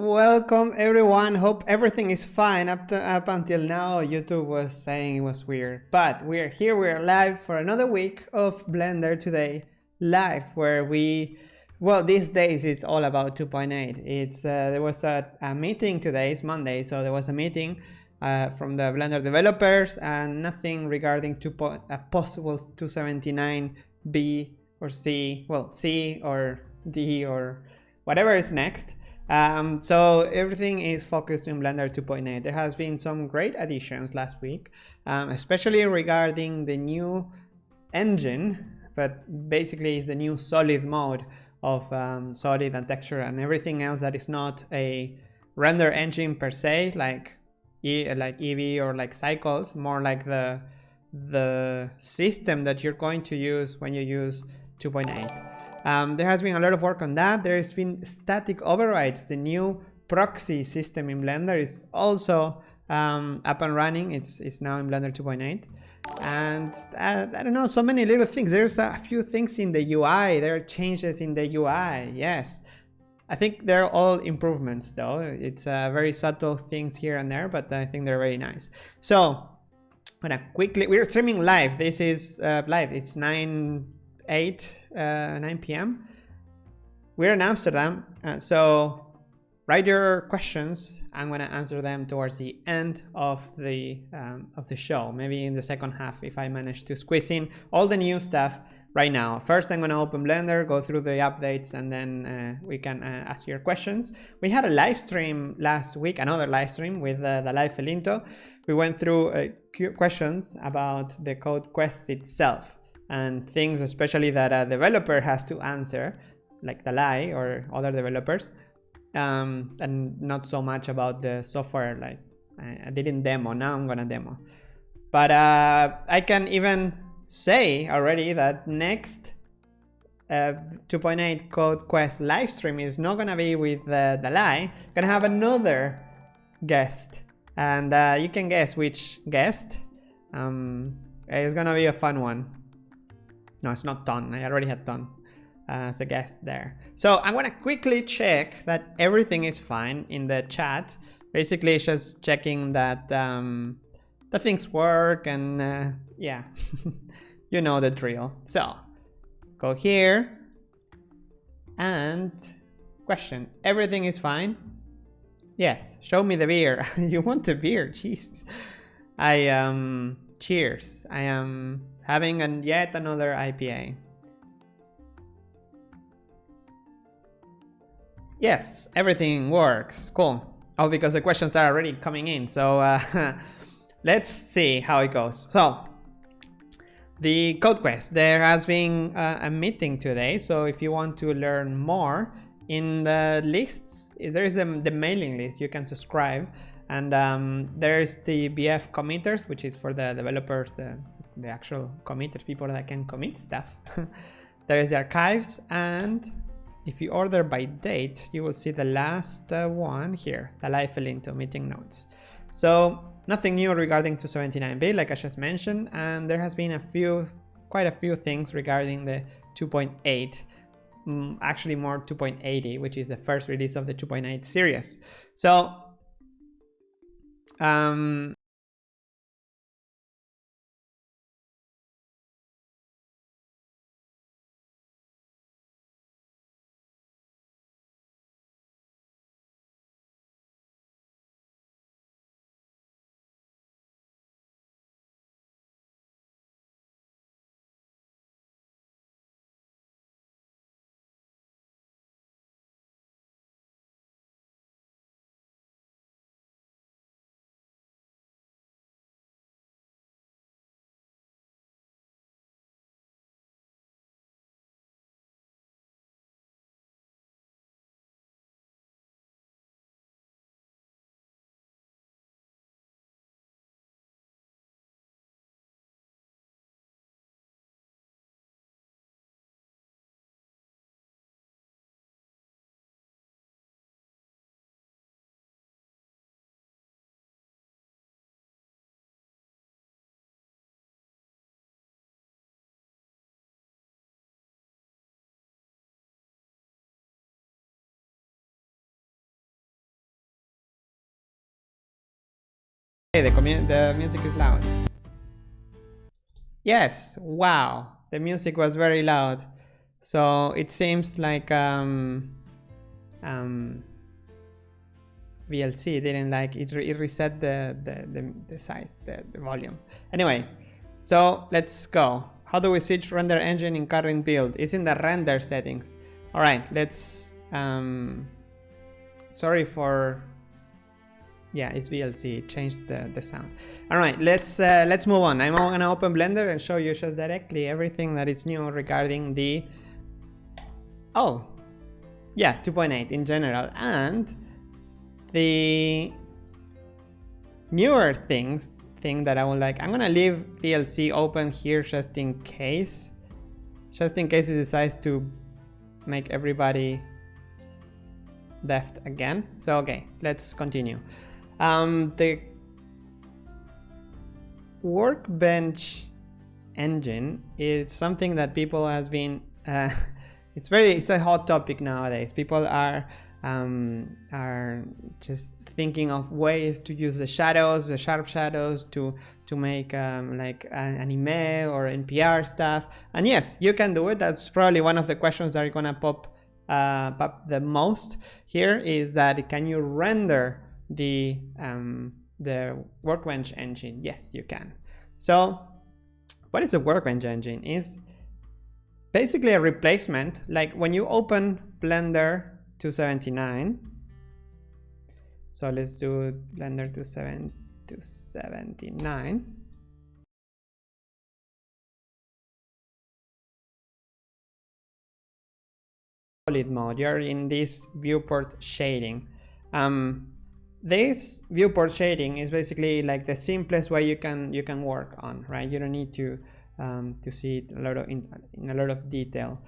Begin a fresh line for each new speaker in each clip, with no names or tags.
Welcome everyone. Hope everything is fine. Up until now, YouTube was saying it was weird, but we're here. We're live for another week of Blender Today live, where these days it's all about 2.8. There was a meeting today. It's Monday, so there was a meeting from the Blender developers, and nothing regarding a possible 279B or C. Well, C or D or whatever is next. So everything is focused in Blender 2.8. There has been some great additions last week, especially regarding the new engine, but basically it's the new solid mode of solid and texture and everything else that is not a render engine per se, like EEVEE or like cycles, more like the system that you're going to use when you use 2.8. There has been a lot of work on that. There's been static overrides. The new Proxy system in Blender is also up and running. It's now in Blender 2.8. And I don't know, so many little things. There's a few things in the UI. There are changes in the UI, yes. I think they're all improvements though. It's very subtle things here and there, but I think they're very nice. So I'm gonna quickly, we're streaming live. This is live. It's 9 p.m. We're in Amsterdam, so write your questions. I'm gonna answer them towards the end of the show, maybe in the second half if I manage to squeeze in all the new stuff right now. First, I'm gonna open Blender, go through the updates, and then we can ask your questions. We had a live stream last week, another live stream with the live Felinto. We went through questions about the code quest itself, and things especially that a developer has to answer, like Dalai or other developers, and not so much about the software. Like I didn't demo, now I'm gonna demo. But I can even say already that next 2.8 Code Quest live stream is not gonna be with Dalai. Gonna have another guest, and you can guess which guest. It's gonna be a fun one. No, it's not Ton. I already had Ton as a guest there. So I'm gonna quickly check that everything is fine in the chat. Basically, it's just checking that the things work, and yeah, you know the drill. So go here and question. Everything is fine? Yes. Show me the beer. You want the beer? Jeez. Cheers. I am having yet another IPA. Yes, everything works. Cool. Oh, because the questions are already coming in. So let's see how it goes. So the code quest, there has been a meeting today. So if you want to learn more, in the lists, there is the mailing list. You can subscribe. And there's the BF committers, which is for the developers, the actual committed people that can commit stuff. There is the archives, and if you order by date, you will see the last one here, the live Felinto meeting notes. So nothing new regarding 279B, like I just mentioned, and there has been quite a few things regarding the 2.8. Actually more 2.80, which is the first release of the 2.8 series. So Hey, the music is loud. Yes, wow, the music was very loud. So it seems like VLC didn't like it. It reset the size, the volume. Anyway, so let's go. How do we switch render engine in current build? It's in the render settings. All right, let's. Sorry for. Yeah, it's VLC. It changed the sound. All right, let's move on. I'm gonna open Blender and show you just directly everything that is new regarding the. Oh, yeah, 2.8 in general, and the newer thing that I would like. I'm gonna leave VLC open here just in case it decides to make everybody left again. So okay, let's continue. The Workbench engine is something that people has been it's a hot topic nowadays. People are just thinking of ways to use the shadows, the sharp shadows, to make like anime or NPR stuff. And yes, you can do it. That's probably one of the questions that are gonna pop the most here, is that can you render the Workbench engine? Yes, you can. So what is a Workbench engine? Is basically a replacement. Like when you open Blender 279, so let's do Blender 279. Solid mode, you're in this viewport shading. This viewport shading is basically like the simplest way you can work on, right? You don't need to see it in a lot of detail.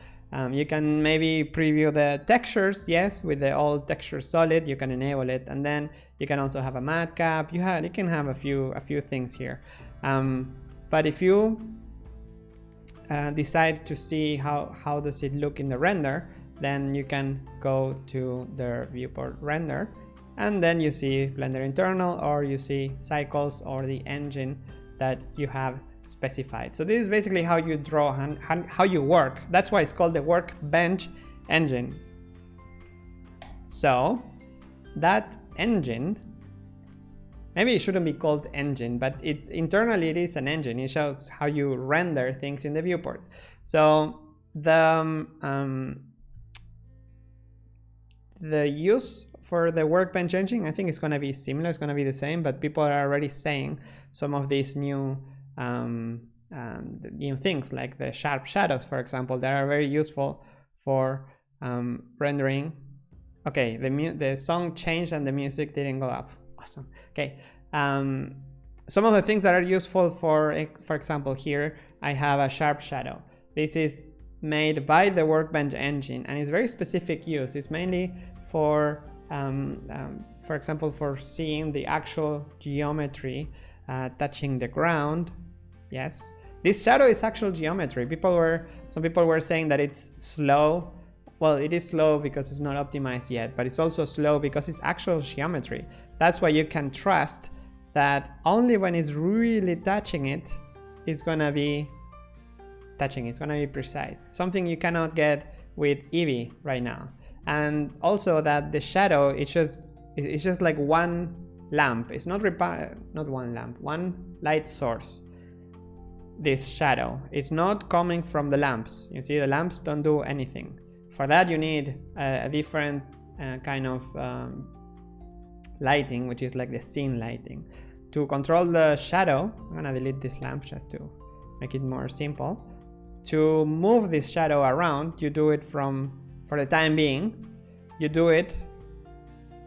You can maybe preview the textures, yes, with the old texture solid. You can enable it, and then you can also have a matte cap. You can have a few things here. But if you decide to see how does it look in the render, then you can go to the viewport render, and then you see Blender internal, or you see cycles, or the engine that you have specified. So this is basically how you draw and how you work. That's why it's called the Workbench engine. So that engine, maybe it shouldn't be called engine, but internally it is an engine. It shows how you render things in the viewport. So the use for the Workbench engine, I think it's going to be similar. It's going to be the same, but people are already saying some of these new things, like the sharp shadows, for example, that are very useful for rendering. Okay, the song changed and the music didn't go up. Awesome. Okay, some of the things that are useful for example, here I have a sharp shadow. This is made by the Workbench engine, and it's very specific use. It's mainly for example, for seeing the actual geometry touching the ground. Yes, this shadow is actual geometry. Some people were saying that it's slow. Well, it is slow because it's not optimized yet, but it's also slow because it's actual geometry. That's why you can trust that only when it's really touching it, it's gonna be precise. Something you cannot get with EEVEE right now. And also that the shadow, it's just like one lamp. It's not one lamp, one light source. This shadow is not coming from the lamps. You see, the lamps don't do anything. For that you need a different kind of lighting, which is like the scene lighting. To control the shadow, I'm gonna delete this lamp just to make it more simple. To move this shadow around, you do it for the time being, you do it.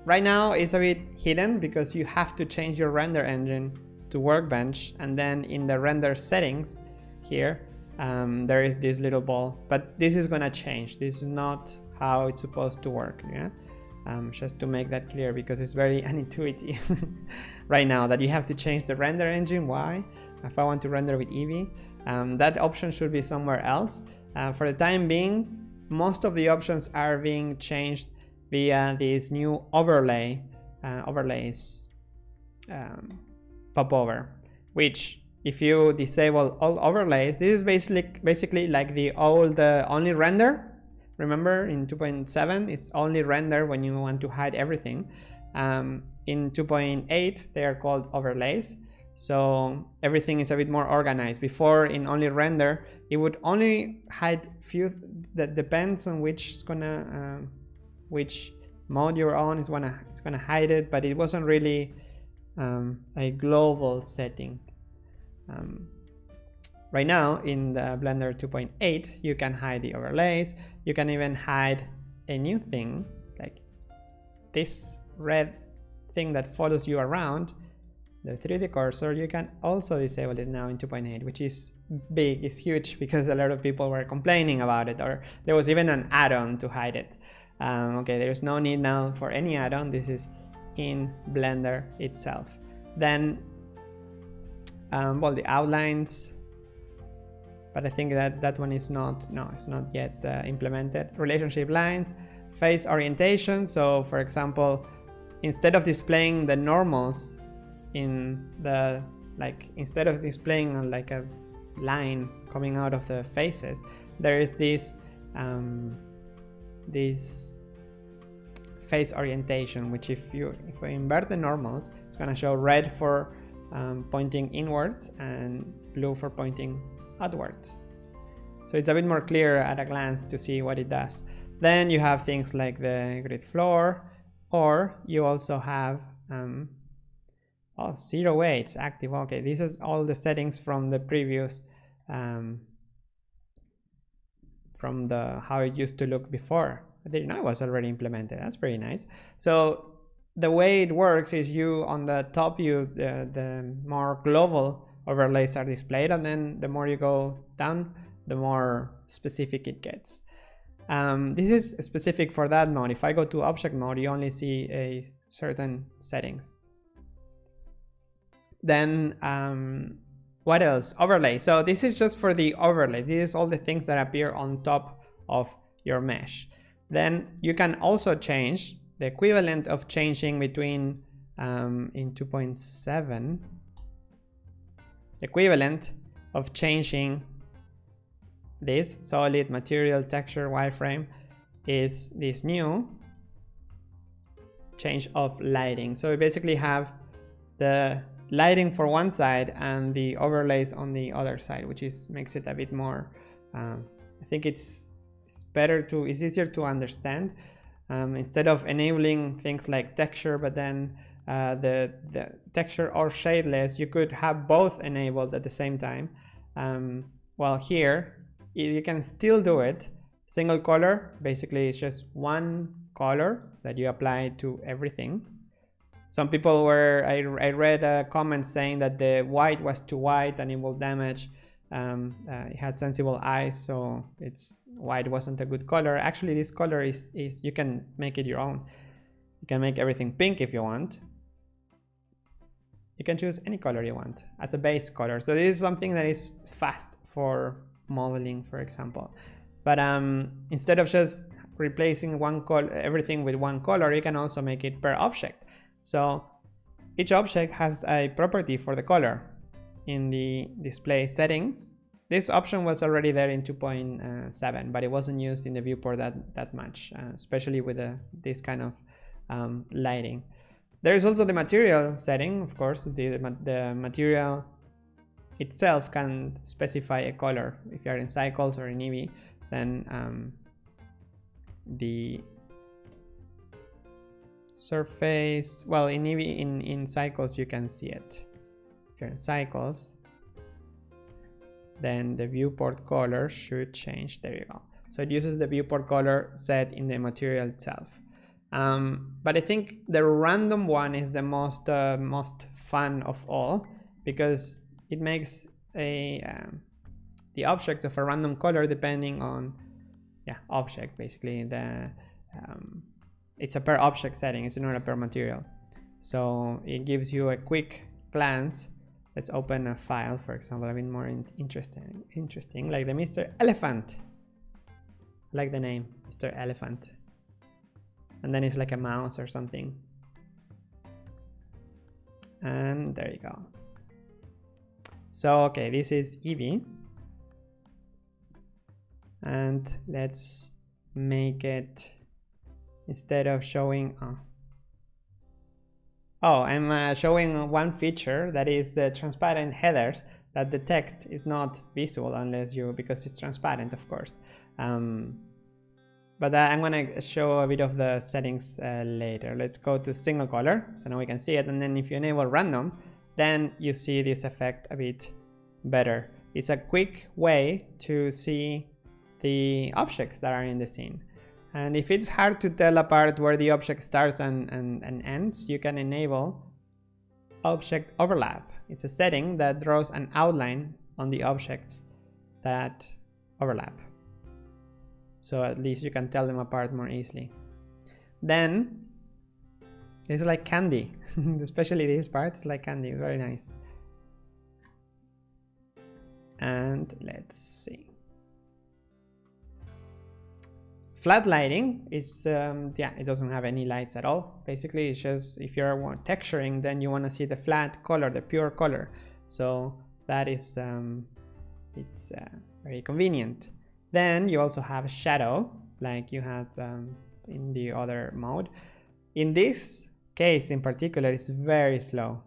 Right now it's a bit hidden because you have to change your render engine to Workbench, and then in the render settings here, there is this little ball, but this is gonna change. This is not how it's supposed to work. Yeah, just to make that clear, because it's very unintuitive right now that you have to change the render engine. Why? If I want to render with EEVEE, that option should be somewhere else. For the time being, most of the options are being changed via these new overlays pop over, which if you disable all overlays, this is basically like the old only render. Remember in 2.7 it's only render when you want to hide everything. In 2.8 they are called overlays, so everything is a bit more organized. Before in only render it would only hide few, that depends on which mode you're on, it's gonna hide it, but it wasn't really a global setting. Right now in the Blender 2.8 you can hide the overlays, you can even hide a new thing like this red thing that follows you around, the 3D cursor. You can also disable it now in 2.8, which is big, it's huge, because a lot of people were complaining about it, or there was even an add-on to hide it. Okay, there's no need now for any add-on, this is in Blender itself. Then well, the outlines, but I think that one is not, no, it's not yet implemented. Relationship lines, face orientation. So for example, instead of displaying the normals in the, like, instead of displaying like a line coming out of the faces, there is this this face orientation, which if we invert the normals, it's gonna show red for pointing inwards and blue for pointing outwards. So it's a bit more clear at a glance to see what it does. Then you have things like the grid floor, or you also have oh, 0 weights active. Okay, this is all the settings from the previous from the how it used to look before. I didn't know it was already implemented. That's pretty nice. So the way it works is you on the top, the more global overlays are displayed, and then the more you go down, the more specific it gets. This is specific for that mode. If I go to object mode, you only see a certain settings. Then what else? Overlay. So this is just for the overlay. This is all the things that appear on top of your mesh. Then you can also change the equivalent of changing between in 2.7, equivalent of changing this solid, material, texture, wireframe is this new change of lighting. So we basically have the lighting for one side and the overlays on the other side, which makes it a bit more I think it's easier to understand. Instead of enabling things like texture, but then the texture or shadeless, you could have both enabled at the same time. While here you can still do it. Single color, basically it's just one color that you apply to everything. Some people were, I read comments saying that the white was too white and it will damage. It had sensible eyes, so white wasn't a good color. Actually, this color is you can make it your own. You can make everything pink if you want. You can choose any color you want as a base color. So this is something that is fast for modeling, for example. But instead of just replacing one color, everything with one color, you can also make it per object. So each object has a property for the color. In the display settings, this option was already there in 2.7, but it wasn't used in the viewport that much, especially with this kind of lighting. There is also the material setting, of course. The material itself can specify a color. If you are in cycles or in EEVEE, then the surface, well, in EEVEE, in cycles you can see it. If you're in cycles, then the viewport color should change. There you go. So it uses the viewport color set in the material itself. But I think the random one is the most fun of all, because it makes the object of a random color depending on object. Basically, it's a per object setting. It's not a per material. So it gives you a quick glance. Let's open a file, for example, a bit more interesting, like the Mr. Elephant. I like the name, Mr. Elephant. And then it's like a mouse or something. And there you go. So, okay, this is EEVEE. And let's make it, instead of showing, I'm showing one feature that is the transparent headers, that the text is not visible unless because it's transparent, of course. But I'm gonna show a bit of the settings later. Let's go to single color, so now we can see it. And then if you enable random, then you see this effect a bit better. It's a quick way to see the objects that are in the scene. And if it's hard to tell apart where the object starts and ends, you can enable object overlap. It's a setting that draws an outline on the objects that overlap. So at least you can tell them apart more easily. Then it's like candy, especially this part, it's like candy, very nice. And let's see. Flat lighting is, yeah, it doesn't have any lights at all. Basically, it's just if you're texturing, then you want to see the flat color, the pure color. So that is, it's very convenient. Then you also have a shadow, like you have in the other mode. In this case in particular, it's very slow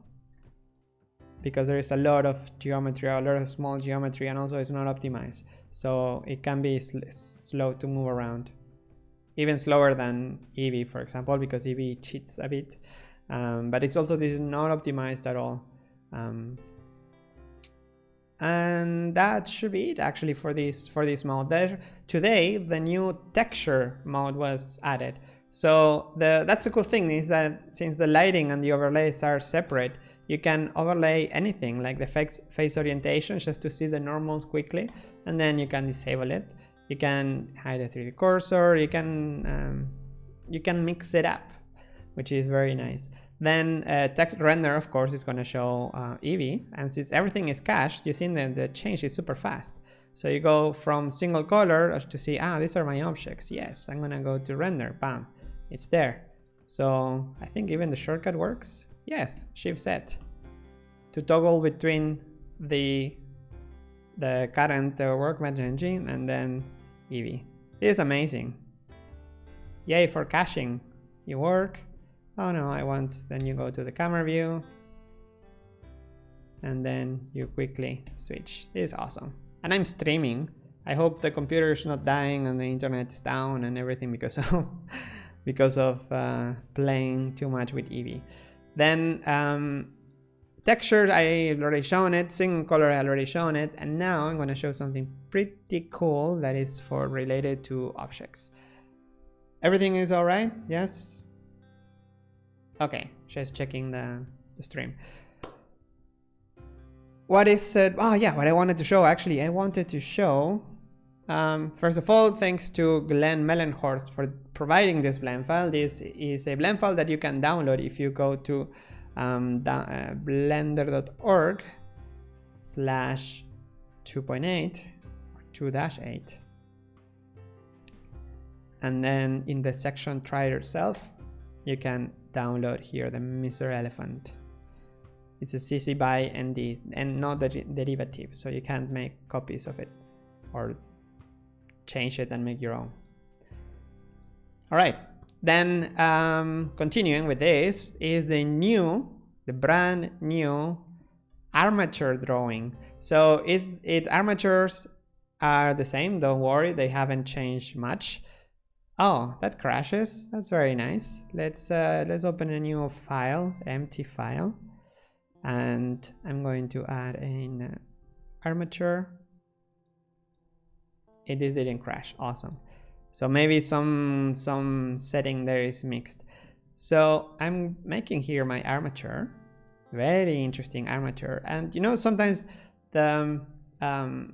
because there is a lot of geometry, a lot of small geometry, and also it's not optimized. So it can be slow to move around. Even slower than EEVEE, for example, because EEVEE cheats a bit. But it's also, this is not optimized at all. And that should be it actually for this mode. Today the new texture mode was added. So that's the cool thing, is that since the lighting and the overlays are separate, you can overlay anything like the face orientation just to see the normals quickly, and then you can disable it. You can hide the 3D cursor, you can mix it up, which is very nice. Then text render, of course, is going to show EEVEE, and since everything is cached, you see that the change is super fast. So you go from single color to see, these are my objects. Yes, I'm going to go to render, bam, it's there. So I think even the shortcut works. Yes, Shift Z to toggle between the current Workbench engine and then EEVEE. This is amazing. Yay for caching. You work. Oh no, I want, then you go to the camera view and then you quickly switch. This is awesome. And I'm streaming. I hope the computer is not dying and the internet's down and everything because of playing too much with EEVEE. Then texture, I already shown it. Single color, I already shown it. And now I'm going to show something pretty cool that is related to objects. Everything is all right? Yes? Okay, just checking the stream. What is it? Oh yeah, what I wanted to show, actually, I wanted to show, first of all, thanks to Glenn Mellenhorst for providing this blend file. This is a blend file that you can download if you go to blender.org/2.8 or 2-8. And then in the section try it yourself, you can download here the Mr. Elephant. It's a CC by ND and not the derivative, so you can't make copies of it or change it and make your own. All right, then continuing with this is the brand new armature drawing. So armatures are the same, don't worry, they haven't changed much. Oh, that crashes. That's very nice. Let's open a new file, empty file, and I'm going to add an armature. It didn't crash. Awesome. So maybe some setting there is mixed. So I'm making here my armature. Very interesting armature. And you know, sometimes the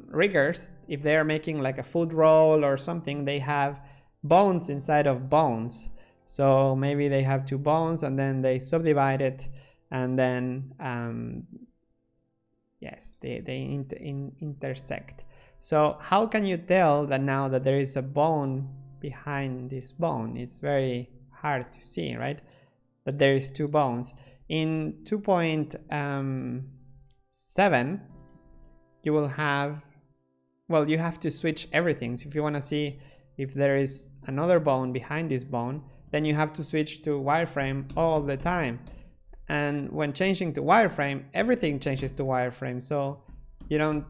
riggers, if they are making like a foot roll or something, they have bones inside of bones. So maybe they have two bones and then they subdivide it, and then yes, they intersect. So how can you tell that now that there is a bone behind this bone? It's very hard to see, right? That there is two bones. In 2.7 you will have, well, you have to switch everything. So if you want to see if there is another bone behind this bone, then you have to switch to wireframe all the time. And when changing to wireframe, everything changes to wireframe. So you don't,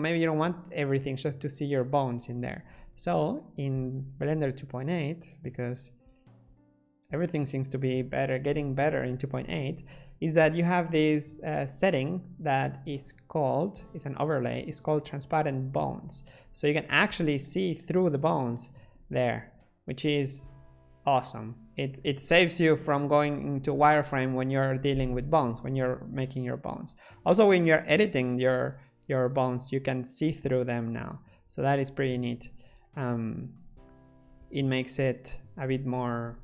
maybe you don't want everything just to see your bones in there. So in Blender 2.8, because everything seems to be better, getting better in 2.8, is that you have this setting that is called, it's an overlay, it's called transparent bones. So you can actually see through the bones there, which is awesome. It saves you from going into wireframe when you're dealing with bones, when you're making your bones. Also, when you're editing your bones, you can see through them now. So that is pretty neat. It makes it a bit more,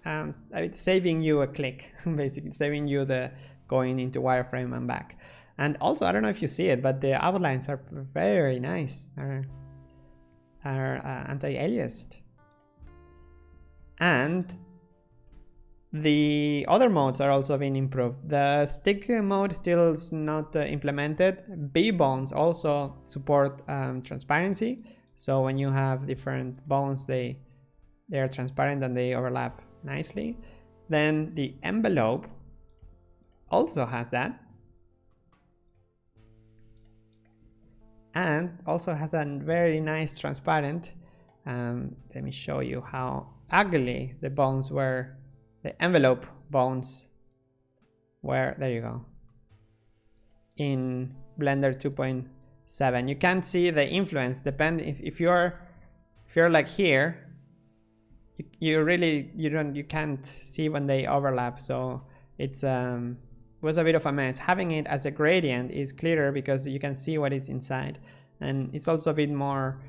it's saving you a click, basically saving you the going into wireframe and back. And also, I don't know if you see it, but the outlines are very nice, are anti-aliased. And the other modes are also being improved. The stick mode still is not implemented. B bones also support transparency. So when you have different bones, they are transparent and they overlap nicely. Then the envelope also has that. And also has a very nice transparent. Let me show you how ugly the bones were. The envelope bones were, there you go, in Blender 2.7. You can't see the influence. Depend if you're like here, you can't see when they overlap. So it's was a bit of a mess. Having it as a gradient is clearer because you can see what is inside, and it's also a bit more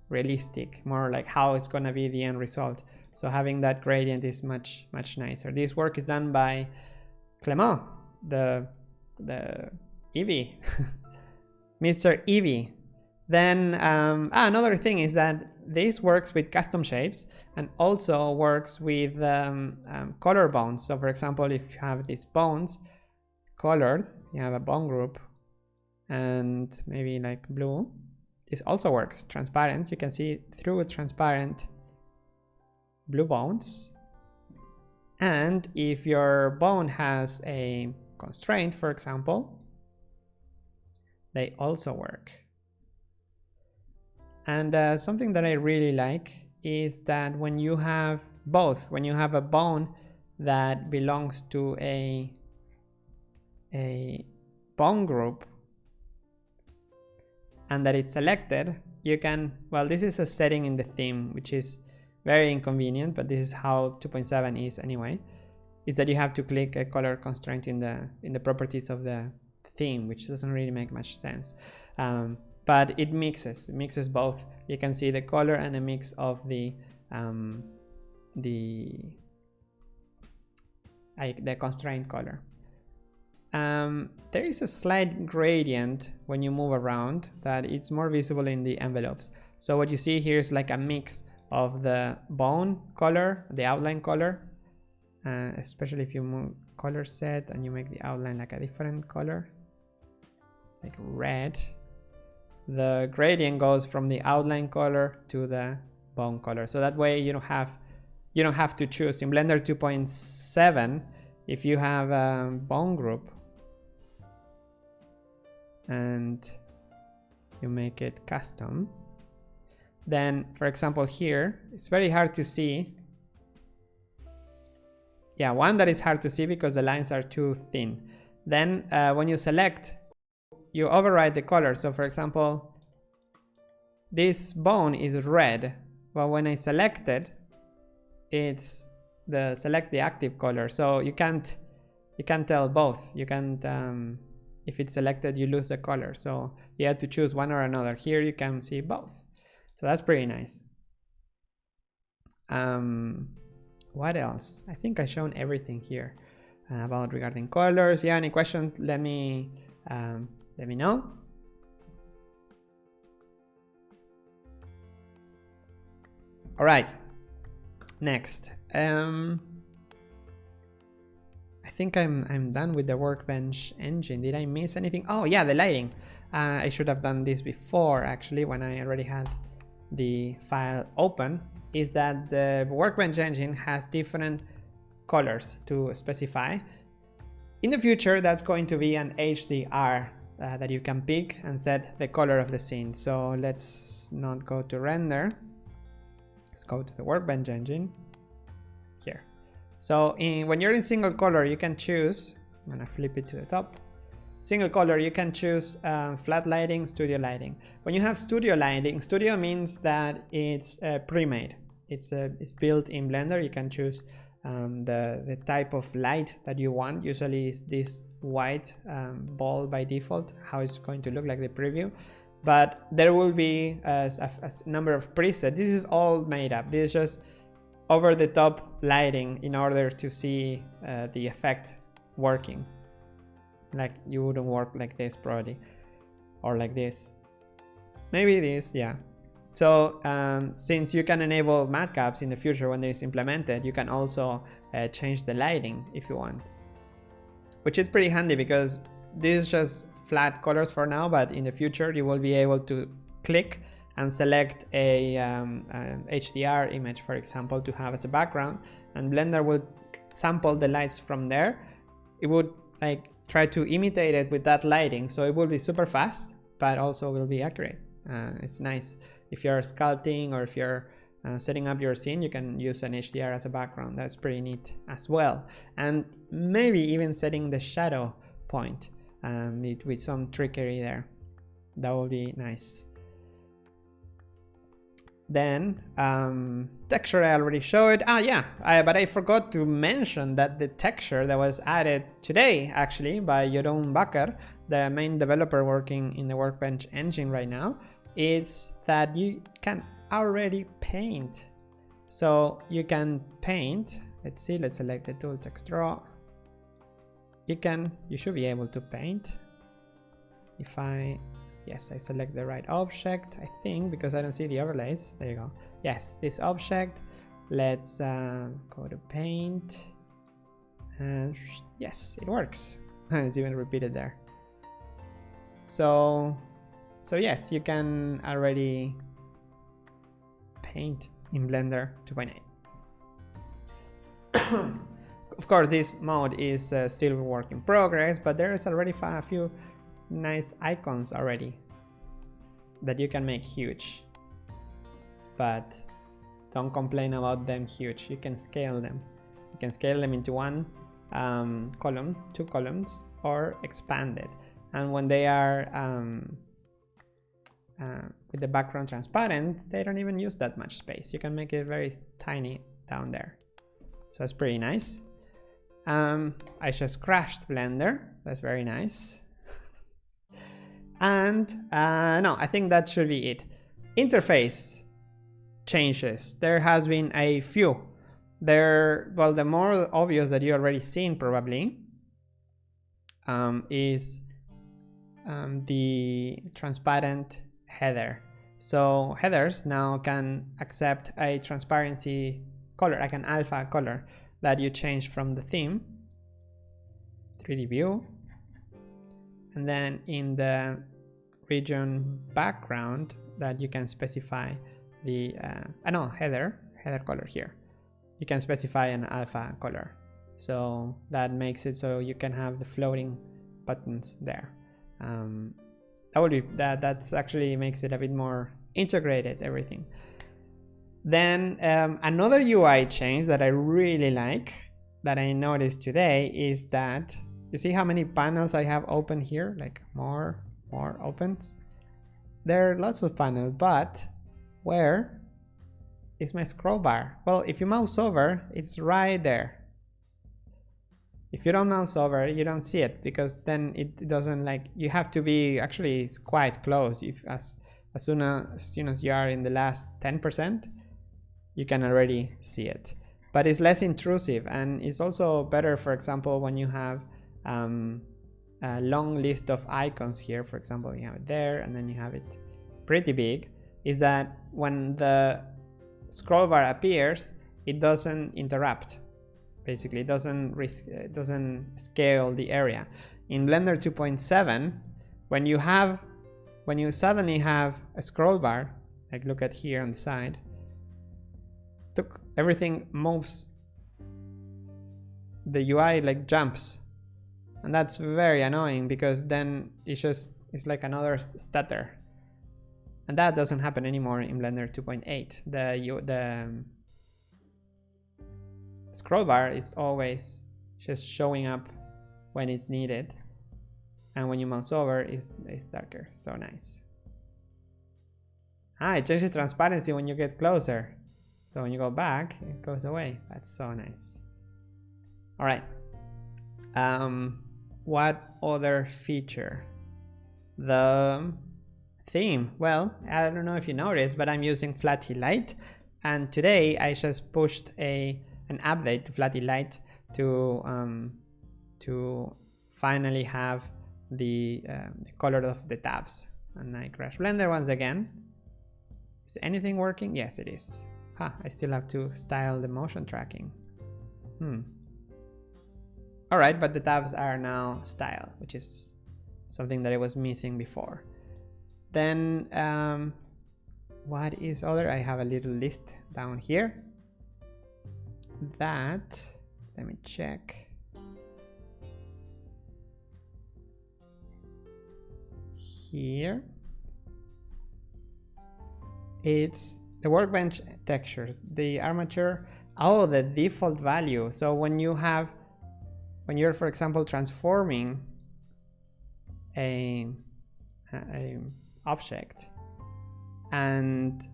realistic, more like how it's gonna be the end result. So having that gradient is much nicer. This work is done by Clement, the EEVEE, Mr. EEVEE. Then another thing is that this works with custom shapes and also works with color bones. So for example, if you have these bones colored, you have a bone group and maybe like blue, this also works transparent. You can see through transparent blue bones. And if your bone has a constraint, for example, they also work. And something that I really like is that when you have both, when you have a bone that belongs to a bone group and that it's selected, you can, well, this is a setting in the theme, which is very inconvenient, but this is how 2.7 is anyway, is that you have to click a color constraint in the properties of the theme, which doesn't really make much sense. But it mixes both. You can see the color and a mix of the constraint color. There is a slight gradient when you move around that it's more visible in the envelopes. So what you see here is like a mix of the bone color, the outline color, especially if you move color set and you make the outline like a different color, like red. The gradient goes from the outline color to the bone color. So that way you don't have to choose. In Blender 2.7, if you have a bone group and you make it custom, then for example here, it's very hard to see. Yeah, one that is hard to see because the lines are too thin. Then when you select, you override the color. So for example, this bone is red, but when I select it, it's select the active color. So you can't tell both. You can't, if it's selected, you lose the color. So you have to choose one or another. Here you can see both. So that's pretty nice. What else? I think I've shown everything here about regarding colors. If you have any questions, let me know. All right, next. I think I'm done with the Workbench engine. Did I miss anything? Oh yeah, the lighting. I should have done this before, actually, when I already had the file open. Is that the Workbench engine has different colors to specify. In the future, that's going to be an HDR that you can pick and set the color of the scene. So let's not go to render. Let's go to the Workbench engine here. So when you're in single color, you can choose, I'm gonna flip it to the top. Single color, you can choose flat lighting, studio lighting. When you have studio lighting, studio means that it's pre-made. It's built in Blender. You can choose the type of light that you want. Usually it's this white ball by default, how it's going to look like the preview. But there will be a number of presets. This is all made up. This is just over the top lighting in order to see the effect working. Like you wouldn't work like this probably, or like this. Maybe this, yeah. So since you can enable matcaps in the future when it is implemented, you can also change the lighting if you want, which is pretty handy because this is just flat colors for now, but in the future you will be able to click and select a HDR image, for example, to have as a background, and Blender will sample the lights from there. It would like try to imitate it with that lighting, so it will be super fast, but also will be accurate. It's nice if you're sculpting or if you're setting up your scene, you can use an HDR as a background. That's pretty neat as well. And maybe even setting the shadow point with some trickery there. That will be nice. Then texture, I already showed. But I forgot to mention that the texture that was added today, actually, by Jeroen Bakker, the main developer working in the Workbench engine right now, is that you can already paint. So you can paint. Let's see, let's select the tool, text draw. You should be able to paint. Yes, I select the right object, I think, because I don't see the overlays. There you go. Yes, this object. Let's go to paint. And yes, it works. It's even repeated there. So yes, you can already paint in Blender 2.8. Of course, this mode is still a work in progress, but there is already a few nice icons already that you can make huge, but don't complain about them huge. You can scale them. You can scale them into one column, 2 columns, or expand it. And when they are with the background transparent, they don't even use that much space. You can make it very tiny down there. So it's pretty nice. I just crashed Blender. That's very nice. And no, I think that should be it. Interface changes. There has been a few. Well, the more obvious that you already seen probably is the transparent header. So headers now can accept a transparency color, like an alpha color that you change from the theme, 3D view, and then in the region background that you can specify the header color here. You can specify an alpha color, so that makes it so you can have the floating buttons there. That's actually makes it a bit more integrated, everything. Then another UI change that I really like, that I noticed today, is that you see how many panels I have open here, like more opens. There are lots of panels, but where is my scroll bar? Well, if you mouse over, it's right there. If you don't mouse over, you don't see it, because then it doesn't, like, you have to be, actually it's quite close. As soon as you are in the last 10%, you can already see it. But it's less intrusive, and it's also better, for example, when you have a long list of icons here. For example, you have it there, and then you have it pretty big, is that when the scroll bar appears, it doesn't interrupt. Basically, it doesn't scale the area. In Blender 2.7, when you suddenly have a scroll bar, like look at here on the side, everything moves. The UI like jumps, and that's very annoying because then it's like another stutter, and that doesn't happen anymore in Blender 2.8. The scroll bar is always just showing up when it's needed, and when you mouse over it's darker. So nice. It changes transparency when you get closer, so when you go back it goes away. That's so nice. All right, what other feature? The theme. Well, I don't know if you noticed, but I'm using Flatty Light, and today I just pushed an update to Flatty Light to finally have the color of the tabs. And I crash Blender once again. Is anything working? Yes, it is. I still have to style the motion tracking. All right, but the tabs are now styled, which is something that I was missing before. Then what is other? I have a little list down here. Let me check. Here it's the Workbench textures, the Armature. Oh, the default value. So when you're, for example, transforming a object, and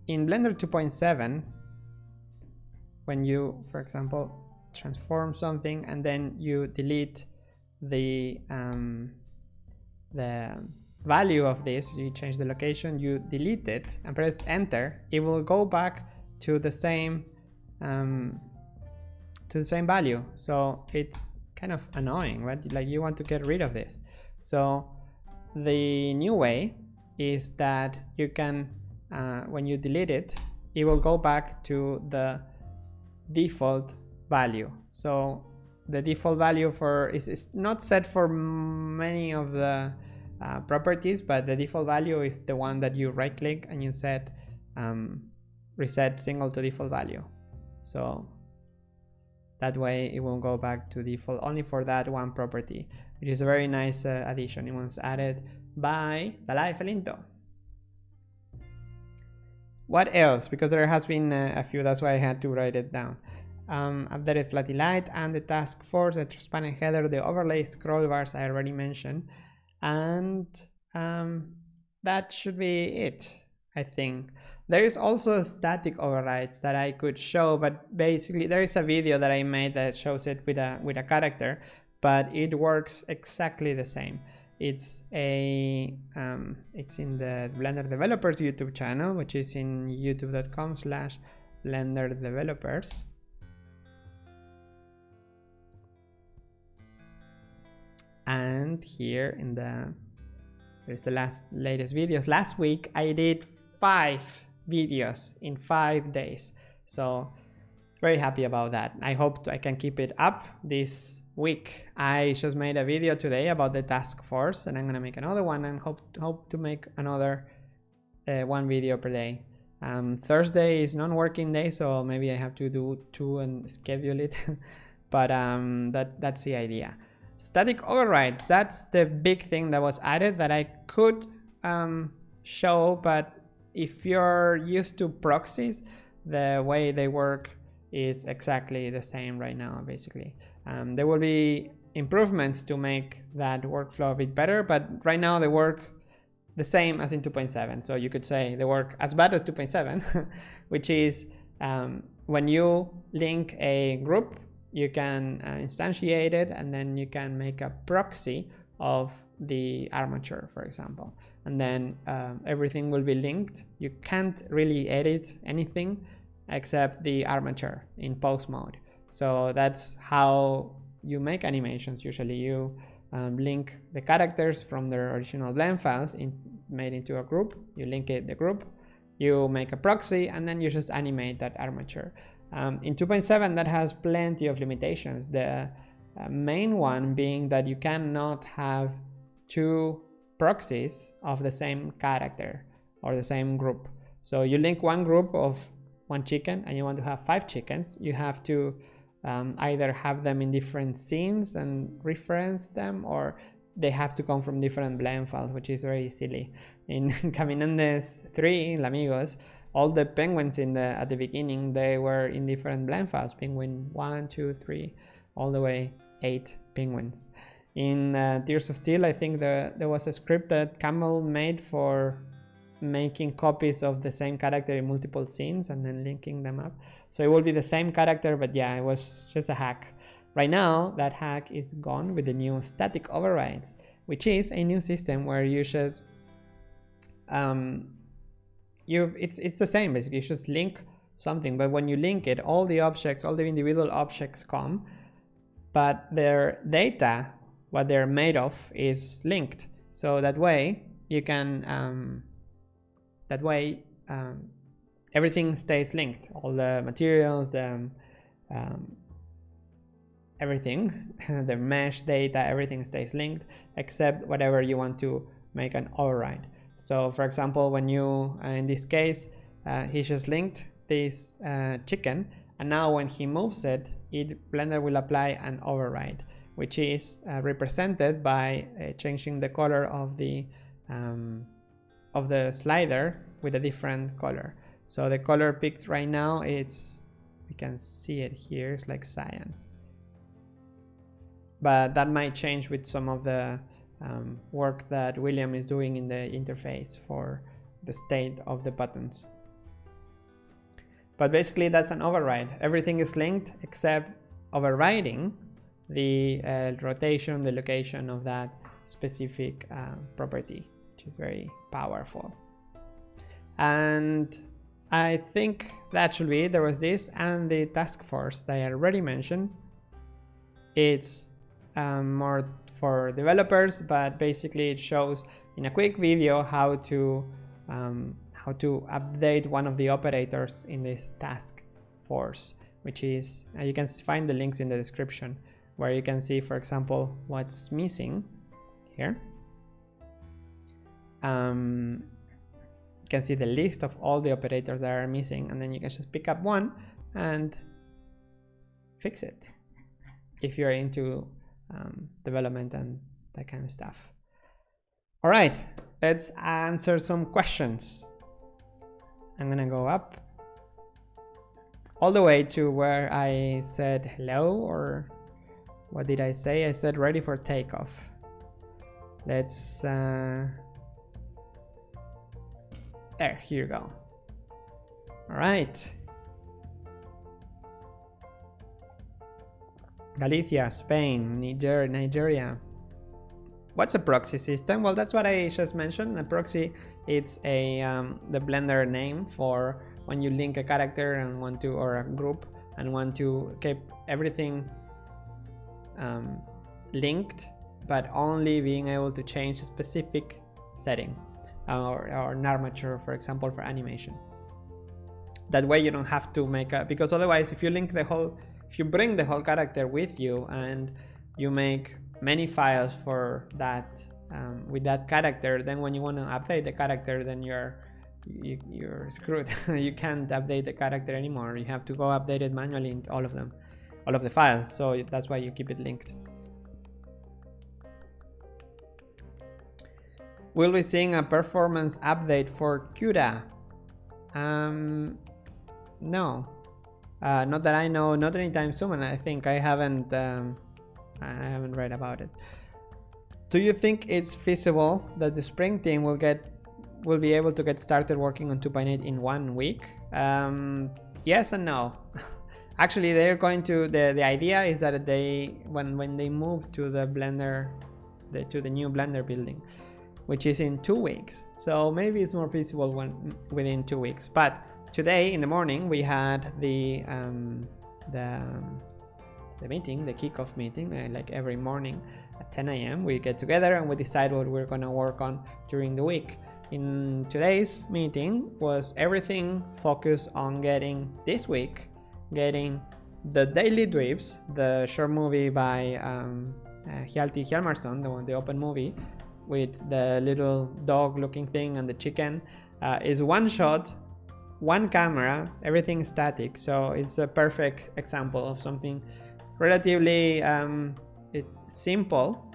in Blender 2.7, when you, for example, transform something and then you delete the value of this, you change the location, you delete it and press enter, it will go back to the same value. So it's kind of annoying, right? Like you want to get rid of this. So the new way is that you can when you delete it, it will go back to the default value. So the default value is not set for many of the properties, but the default value is the one that you right click and you set reset single to default value. So that way it won't go back to default only for that one property, which is a very nice addition. It was added by Dalai Felinto. What else? Because there has been a few, that's why I had to write it down. Updated Flatty Light and the task force, the transparent header, the overlay scroll bars I already mentioned, and that should be it, I think. There is also static overrides that I could show, but basically there is a video that I made that shows it with a character, but it works exactly the same. It's in the Blender Developers YouTube channel, which is in youtube.com/BlenderDevelopers. And here in there's the latest videos. Last week I did 5 videos in 5 days, so very happy about that. I hope I can keep it up this week. I just made a video today about the task force, and I'm gonna make another one and hope to make another 1 video per day. Thursday is non-working day, so maybe I have to do 2 and schedule it. But that's the idea. Static overrides, that's the big thing that was added that I could show, but if you're used to proxies, the way they work is exactly the same right now, basically. There will be improvements to make that workflow a bit better, but right now they work the same as in 2.7. So you could say they work as bad as 2.7, which is when you link a group, you can instantiate it, and then you can make a proxy of the armature, for example, and then everything will be linked. You can't really edit anything except the armature in post mode. So that's how you make animations. Usually you link the characters from their original blend files made into a group. You link the group, you make a proxy, and then you just animate that armature. In 2.7 that has plenty of limitations. The main one being that you cannot have two proxies of the same character or the same group. So you link one group of one chicken and you want to have 5 chickens, you have to either have them in different scenes and reference them, or they have to come from different blend files, which is very silly. In Caminandes 3, in Amigos, all the penguins at the beginning, they were in different blend files, penguin 1, 2, 3, all the way 8 penguins. In Tears of Steel, I think there was a script that Camel made for making copies of the same character in multiple scenes and then linking them up. So it will be the same character, but yeah, it was just a hack. Right now, that hack is gone with the new static overrides, which is a new system where you just it's the same basically. You just link something, but when you link it, all the objects, all the individual objects come, but their data, what they're made of, is linked. So that way you can everything stays linked. All the materials, everything, the mesh data, everything stays linked except whatever you want to make an override. So for example, when you, in this case, he just linked this chicken, and now when he moves it, Blender will apply an override, which is represented by changing the color of the slider with a different color. So the color picked right now, we can see it here, it's like cyan. But that might change with some of the work that William is doing in the interface for the state of the buttons. But basically that's an override. Everything is linked except overriding the rotation, the location of that specific property, which is very powerful. And I think that should be it. There was this and the task force that I already mentioned. It's more for developers, but basically it shows in a quick video how to update one of the operators in this task force, which is you can find the links in the description, where you can see, for example, what's missing here. You can see the list of all the operators that are missing, and then you can just pick up one and fix it if you're into development and that kind of stuff. All right, let's answer some questions. I'm gonna go up all the way to where I said hello, or what did I say? I said ready for takeoff. Let's there, here you go. All right, Galicia, Spain, Nigeria. What's a proxy system? Well, that's what I just mentioned. A proxy, it's the Blender name for when you link a character and want to, or a group, and want to keep everything linked, but only being able to change a specific setting, or an armature, for example, for animation. That way you don't have to make because otherwise if you link the whole, if you bring the whole character with you and you make many files for that with that character, then when you want to update the character, then you're screwed. You can't update the character anymore. You have to go update it manually in all of them, all of the files. So that's why you keep it linked. Will we seeing a performance update for CUDA? No. Not that I know, not anytime soon, and I think I haven't read about it. Do you think it's feasible that the Spring team will be able to get started working on 2.8 in 1 week? Yes and no. Actually, they're going to. The idea is that when they move to the Blender, to the new Blender building, which is in 2 weeks. So maybe it's more feasible within 2 weeks. But today in the morning we had the meeting, the kickoff meeting, like every morning at 10 AM we get together and we decide what we're gonna work on during the week. In today's meeting was everything focused on getting this week getting the Daily Dweebs, the short movie by Hjalti Hjalmarsson, the open movie with the little dog looking thing and the chicken, is one shot, one camera, everything static. So it's a perfect example of something relatively simple,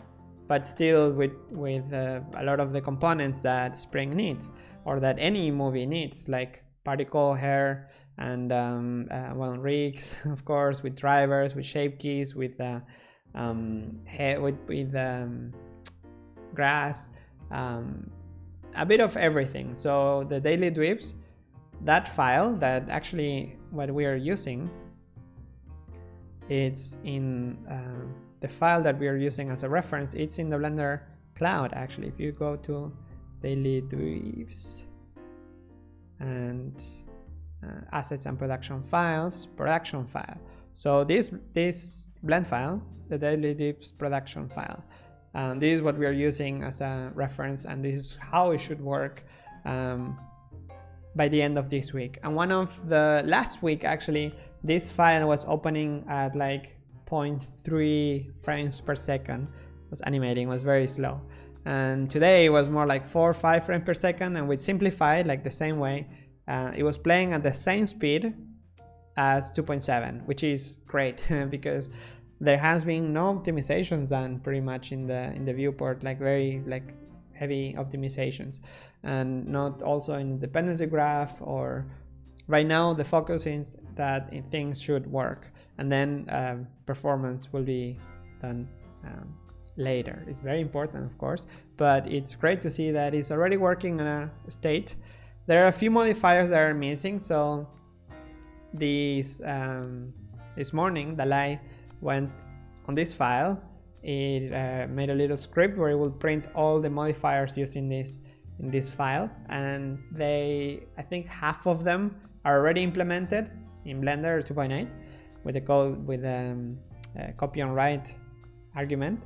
but still with a lot of the components that Spring needs, or that any movie needs, like particle, hair, and well, rigs, of course, with drivers, with shape keys, with grass, a bit of everything. So the Daily Dweebs, that file, that actually what we are using, it's in the file that we are using as a reference. It's in the Blender cloud, actually. If you go to Daily Dweebs and assets and production files, production file. So this blend file, the Daily Dweebs production file, this is what we are using as a reference, and this is how it should work by the end of this week. And one of the last week, actually, this file was opening at like 0.3 frames per second. It was animating, was very slow. And today it was more like 4 or 5 frames per second, and with simplified, like the same way, it was playing at the same speed as 2.7, which is great because there has been no optimizations done pretty much in the viewport, like very heavy optimizations, and not also in the dependency graph. Or right now the focus is that things should work, and then performance will be done later. It's very important, of course, but it's great to see that it's already working in a state. There are a few modifiers that are missing. So this morning Dalai went on this file. It made a little script where it will print all the modifiers used in this file, and I think half of them are already implemented in Blender 2.8 with the code with copy on write argument,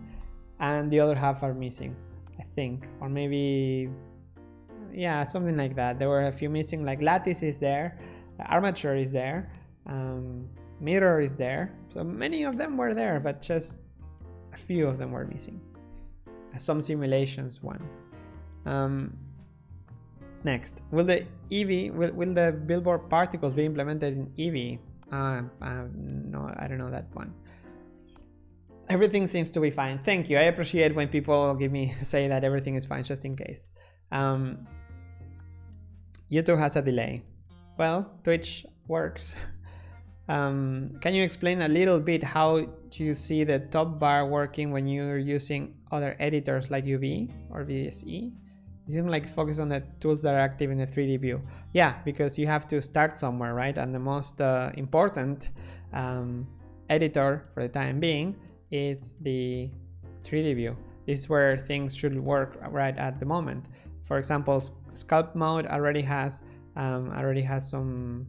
and the other half are missing, I think, or maybe, yeah, something like that. There were a few missing, like lattice is there, armature is there, mirror is there. So many of them were there, but just a few of them were missing. Some simulations one. Next, will the EEVEE, will the billboard particles be implemented in EEVEE? No, I don't know that one. Everything seems to be fine. Thank you. I appreciate when people say that everything is fine, just in case. YouTube has a delay. Well, Twitch works. Can you explain a little bit how do you see the top bar working when you're using other editors like EEVEE or VSE? It seems like focus on the tools that are active in the 3D view. Yeah, because you have to start somewhere, right? And the most important editor for the time being is the 3D view. This is where things should work right at the moment. For example, sculpt mode already has some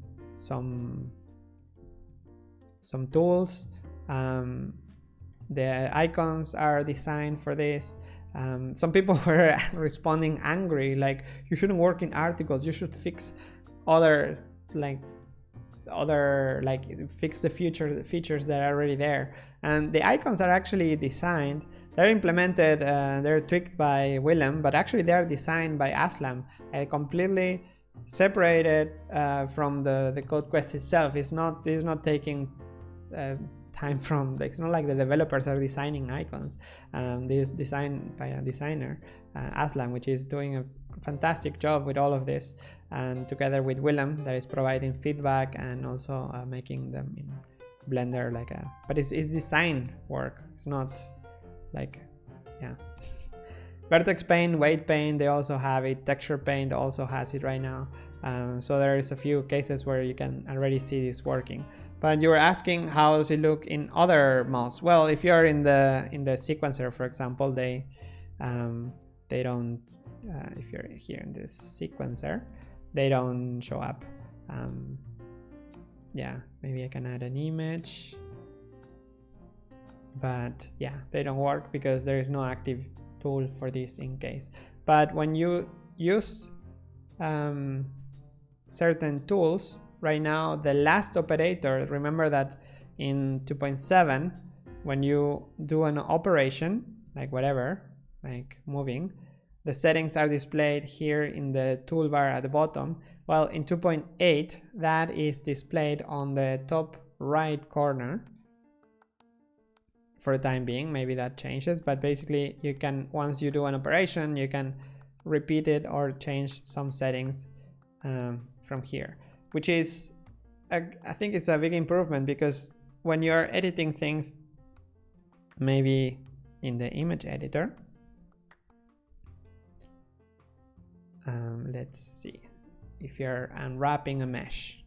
tools. The icons are designed for this. Some people were responding angry, like, you shouldn't work in articles, you should fix fix the features that are already there. And the icons are actually designed, they're implemented, they're tweaked by Willem, but actually they are designed by Aslam, completely separated from the code quest itself. It's not taking time from, it's not like the developers are designing icons. This is designed by a designer, Aslam, which is doing a fantastic job with all of this, and together with Willem, that is providing feedback and also making them in Blender but it's design work. It's not like, yeah. Vertex paint, weight paint, they also have it. Texture paint also has it right now. So there is a few cases where you can already see this working. But you were asking how does it look in other modes? Well, if you're in the sequencer, for example, they don't. If you're here in this sequencer, they don't show up. Yeah, maybe I can add an image, but yeah, they don't work because there is no active tool for this in case. But when you use certain tools, right now the last operator. Remember that in 2.7, when you do an operation, like whatever, like moving, the settings are displayed here in the toolbar at the bottom. Well, in 2.8, that is displayed on the top right corner for the time being. Maybe that changes, but basically you can, once you do an operation, you can repeat it or change some settings from here, which is, I think it's a big improvement, because when you're editing things, maybe in the image editor, let's see, if you're unwrapping a mesh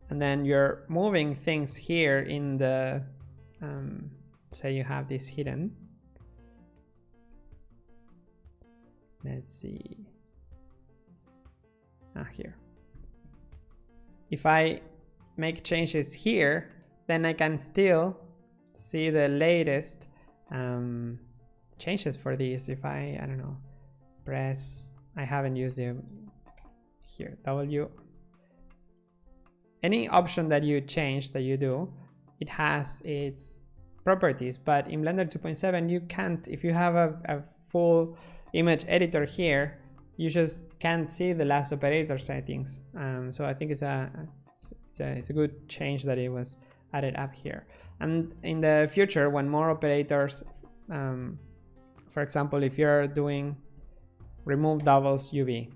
and then you're moving things here in the say you have this hidden, let's see, here, if I make changes here, then I can still see the latest changes for these. If I don't know, press, I haven't used it here, W, any option that you change, that you do, it has its properties. But in Blender 2.7 you can't, if you have a full image editor here, you just can't see the last operator settings. So I think it's a good change that it was added up here. And in the future, when more operators, for example, if you're doing remove doubles UV,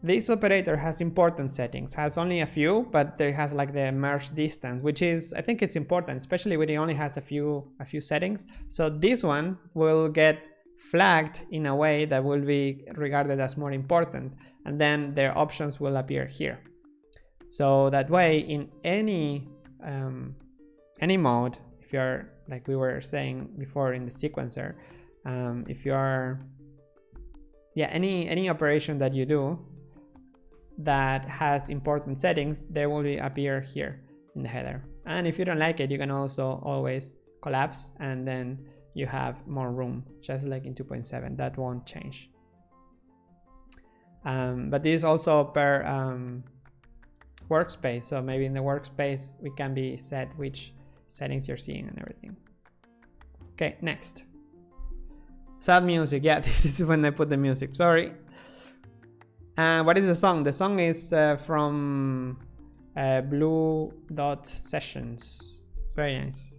this operator has important settings, has only a few, but there has like the merge distance, which is, I think it's important, especially when it only has a few settings. So this one will get flagged in a way that will be regarded as more important, and then their options will appear here. So that way, in any mode, if you're, like we were saying before in the sequencer, if you are, any operation that you do that has important settings, they will appear here in the header. And if you don't like it, you can also always collapse, and then you have more room, just like in 2.7. That won't change. But this is also per workspace, so maybe in the workspace we can be set which settings you're seeing and everything. Okay, next. Sad music. Yeah, this is when I put the music, sorry. What is the song? The song is from Blue Dot Sessions. Very nice.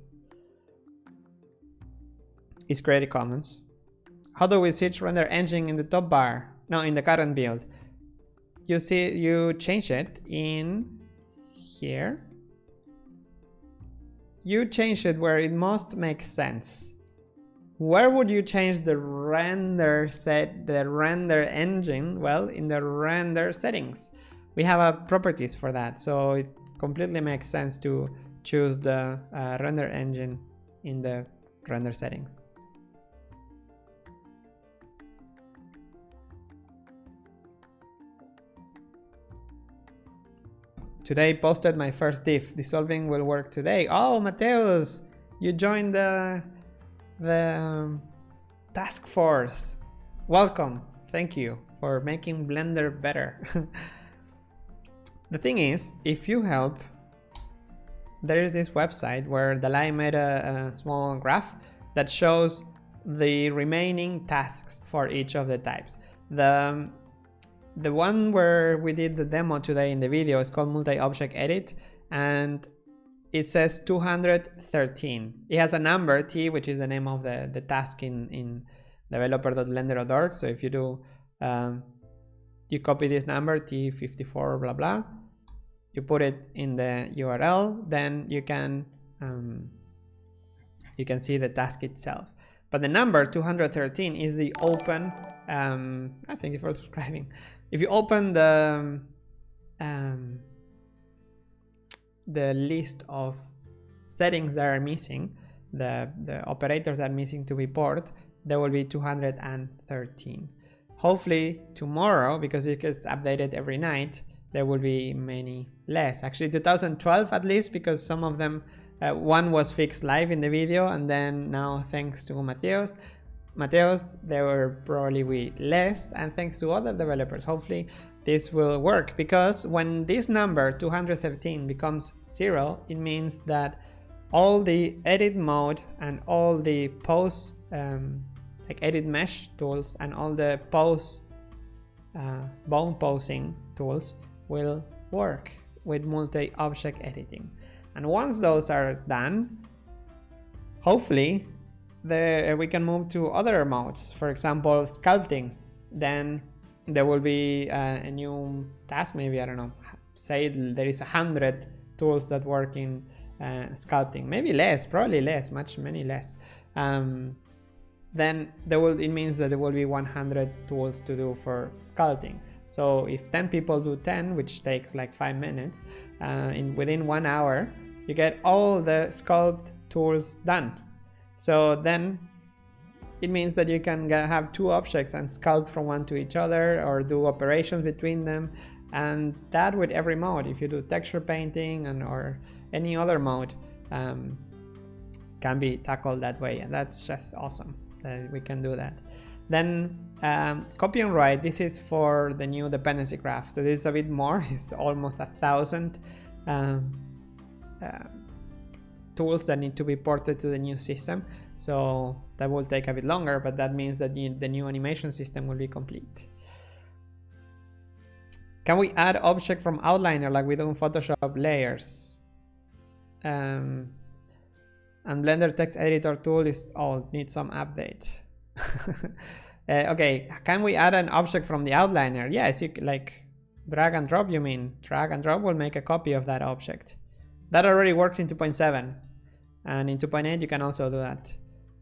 It's Creative Commons. How do we switch render engine in the top bar? No, in the current build. You see, you change it in here. You change it where it most makes sense. Where would you change the render engine? Well, in the render settings. We have properties for that, so it completely makes sense to choose the render engine in the render settings. Today posted my first diff. Dissolving will work today. Oh, Mateus, you joined the task force. Welcome. Thank you for making Blender better. The thing is, if you help, there is this website where Dalai made a small graph that shows the remaining tasks for each of the types. The one where we did the demo today in the video is called multi-object edit, and it says 213. It has a number, T, which is the name of the task in developer.blender.org. So if you do, you copy this number, T54, blah, blah, you put it in the URL, then you can see the task itself. But the number 213 is the open, thank you for subscribing. If you open the list of settings that are missing, the operators that are missing to be poured, there will be 213. Hopefully tomorrow, because it gets updated every night, there will be many less. Actually 2012 at least, because some of them, one was fixed live in the video, and then now thanks to Mateus, Mateos, there will probably be less, and thanks to other developers, hopefully this will work, because when this number 213 becomes 0, it means that all the edit mode and all the pose like edit mesh tools and all the pose bone posing tools will work with multi-object editing. And once those are done, hopefully we can move to other modes. For example, sculpting. Then there will be a new task, maybe, I don't know, say there is 100 tools that work in sculpting, maybe less, probably less, many less. Then it means that there will be 100 tools to do for sculpting. So if 10 people do 10, which takes like 5 minutes, within 1 hour, you get all the sculpt tools done. So then it means that you can have 2 objects and sculpt from one to each other, or do operations between them, and that with every mode. If you do texture painting or any other mode, can be tackled that way, and that's just awesome that we can do that. Then copy and write. This is for the new dependency graph. So this is a bit more. It's almost 1,000 tools that need to be ported to the new system. So that will take a bit longer, but that means that the new animation system will be complete. Can we add object from outliner like we do in Photoshop layers? And Blender text editor tool is needs some update. Okay, can we add an object from the outliner? Yes, you like drag and drop. You mean drag and drop will make a copy of that object. That already works in 2.7, and in 2.8 you can also do that.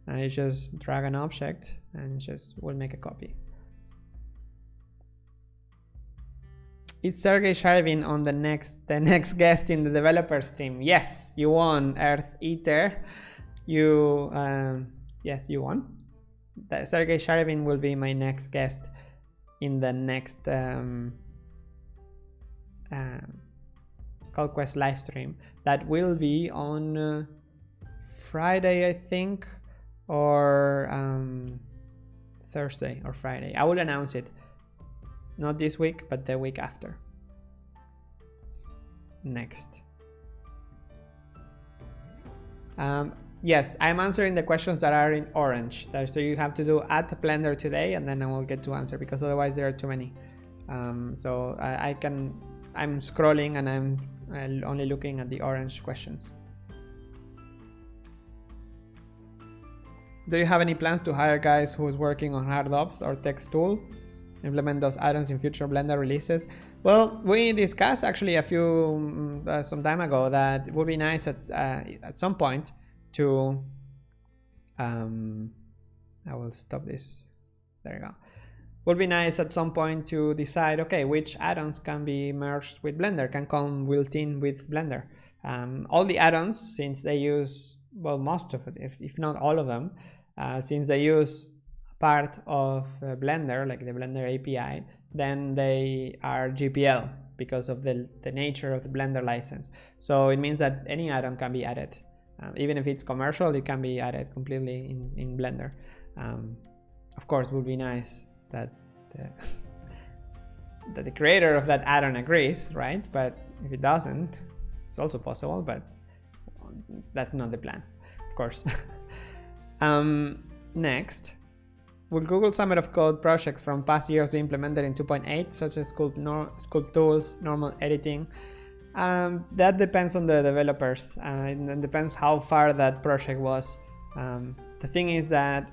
And you just drag an object and just will make a copy. Is Sergey Sharevin on the next guest in the developer stream? Yes, you won, Earth Eater. You yes, you won. Sergey Sharevin will be my next guest in the next CodeQuest live stream. That will be on Friday, I think, or Thursday or Friday. I will announce it. Not this week, but the week after. Next. Yes, I'm answering the questions that are in orange. So you have to do at Blender today, and then I will get to answer, because otherwise there are too many. So I'm scrolling and I'm only looking at the orange questions. Do you have any plans to hire guys who's working on hard ops or text tool? Implement those add-ons in future Blender releases? Well, we discussed actually a few some time ago that it would be nice at some point to I will stop this. There you go. Would be nice at some point to decide, okay, which add-ons can be merged with Blender, can come built-in with Blender. All the add-ons, since they use, well, most of it, if not all of them, since they use part of Blender, like the Blender API, then they are GPL because of the nature of the Blender license. So it means that any add-on can be added. Even if it's commercial, it can be added completely in Blender. Of course, it would be nice that the creator of that add-on agrees, right? But if it doesn't, it's also possible, but that's not the plan, of course. Next, will Google Summit of Code projects from past years be implemented in 2.8, such as Sculpt Tools, normal editing? That depends on the developers, and it depends how far that project was. The thing is that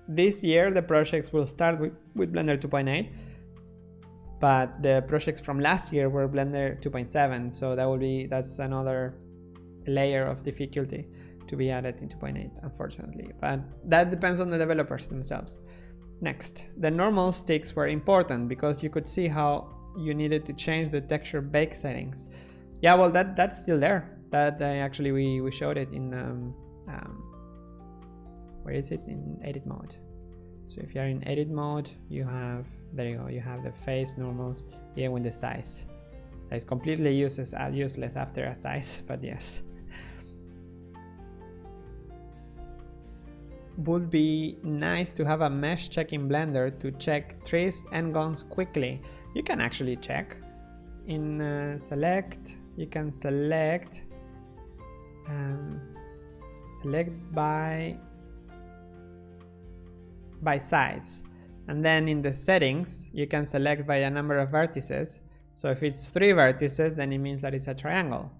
this year the projects will start with Blender 2.8, but the projects from last year were Blender 2.7, so that's another layer of difficulty to be added in 2.8, unfortunately. But that depends on the developers themselves. Next, the normal sticks were important because you could see how you needed to change the texture bake settings. Yeah, well, that's still there. That actually we showed it in where is it? In edit mode. So if you're in edit mode, you have, there you go, you have the face normals, even with the size. It's completely useless after a size, but yes. would be nice to have a mesh check in Blender to check trees and guns quickly. You can actually check in select. You can select by sides, and then in the settings you can select by a number of vertices. So if it's 3 vertices, then it means that it's a triangle.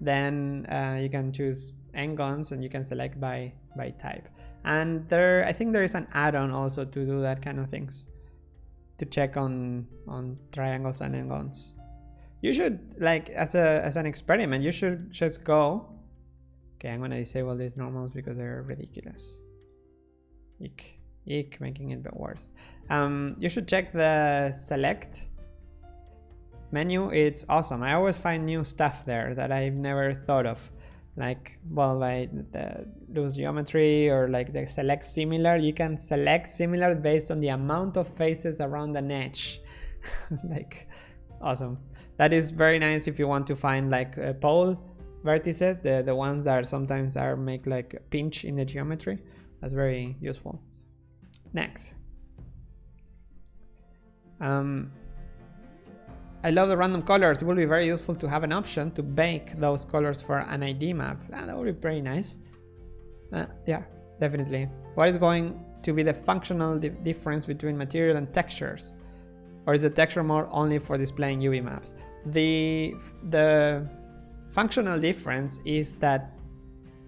Then you can choose n-gons, and you can select by type. And I think there is an add-on also to do that kind of things, to check on triangles and n-gons. You should, like, as an experiment, you should just go. Okay, I'm gonna disable these normals because they're ridiculous. Eek, making it a bit worse. You should check the select menu. It's awesome. I always find new stuff there that I've never thought of. Like, well, like the loose geometry, or like the select similar. You can select similar based on the amount of faces around an edge. Like, awesome. That is very nice if you want to find like pole vertices, the ones that sometimes make like a pinch in the geometry. That's very useful. Next. I love the random colors. It will be very useful to have an option to bake those colors for an ID map. That would be pretty nice. Yeah, definitely. What is going to be the functional difference between material and textures? Or is the texture mode only for displaying UV maps? The functional difference is that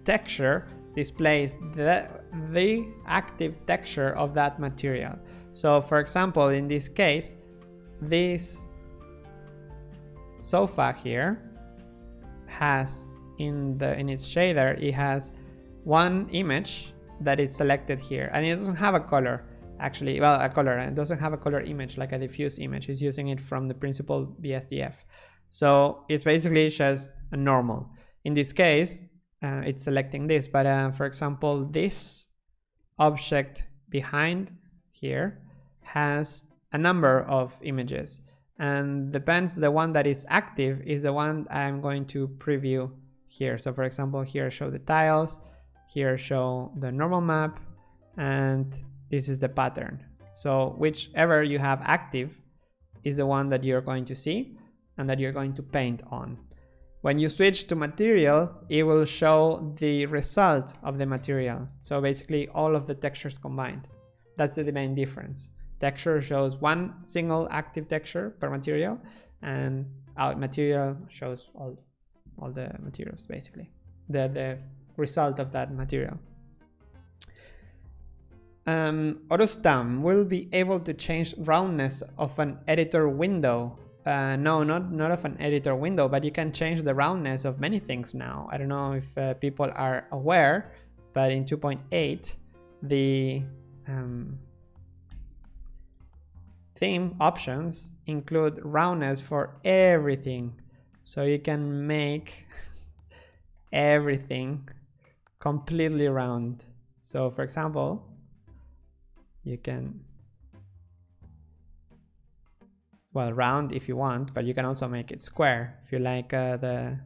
texture displays the active texture of that material. So for example, in this case, this sofa here has in its shader, it has one image that is selected here, and it doesn't have a color. Actually, well, a color, and it doesn't have a color image like a diffuse image. It's using it from the principal BSDF. So it's basically just a normal. In this case, it's selecting this, but for example, this object behind here has a number of images, and depends, the one that is active is the one I'm going to preview here. So for example, here show the tiles, here show the normal map, and this is the pattern. So whichever you have active is the one that you're going to see and that you're going to paint on. When you switch to material, it will show the result of the material. So basically all of the textures combined. That's the main difference. Texture shows one single active texture per material, and material shows all the materials, basically. The result of that material. Orustam will be able to change roundness of an editor window. No, not of an editor window, but you can change the roundness of many things now. I don't know if people are aware, but in 2.8, the theme options include roundness for everything. So you can make everything completely round. So for example, you can, well, round if you want, but you can also make it square if you like. The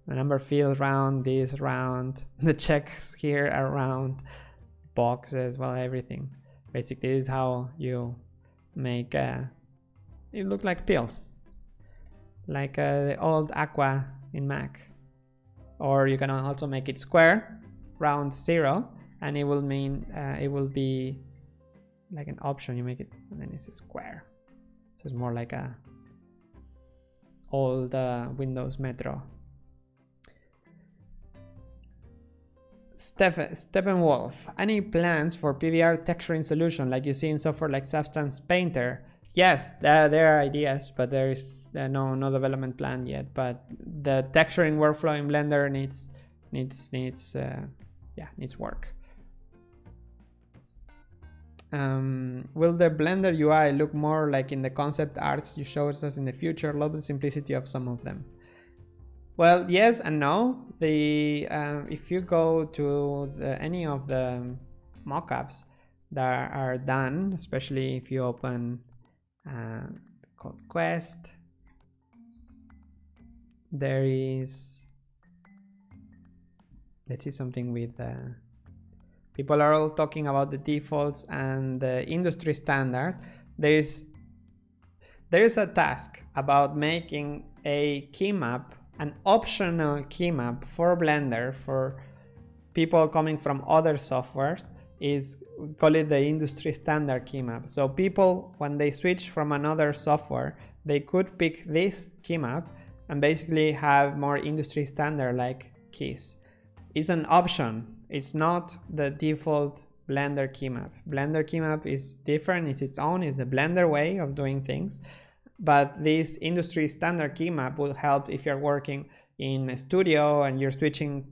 number field round, this round, the checks here are round, boxes, well, everything. Basically, this is how you make it look like pills, like the old Aqua in Mac. Or you can also make it square, round 0, and it will mean it will be like an option. You make it and then it's a square. So it's more like a old Windows Metro. Steppenwolf, any plans for PBR texturing solution like you see in software like Substance Painter? Yes, there are ideas, but there is no development plan yet. But the texturing workflow in Blender needs work. Will the Blender UI look more like in the concept arts you showed us in the future? Love the simplicity of some of them. Well, yes and no. If you go to any of the mockups that are done, especially if you open called Quest, there is, let's see something with People are all talking about the defaults and the industry standard. There is a task about making a key map, an optional key map for Blender for people coming from other softwares. We call it the industry standard key map. So people, when they switch from another software, they could pick this key map and basically have more industry standard like keys. It's an option. It's not the default Blender key map. Blender key map is different. It's its own. It's a Blender way of doing things. But this industry standard key map will help if you're working in a studio and you're switching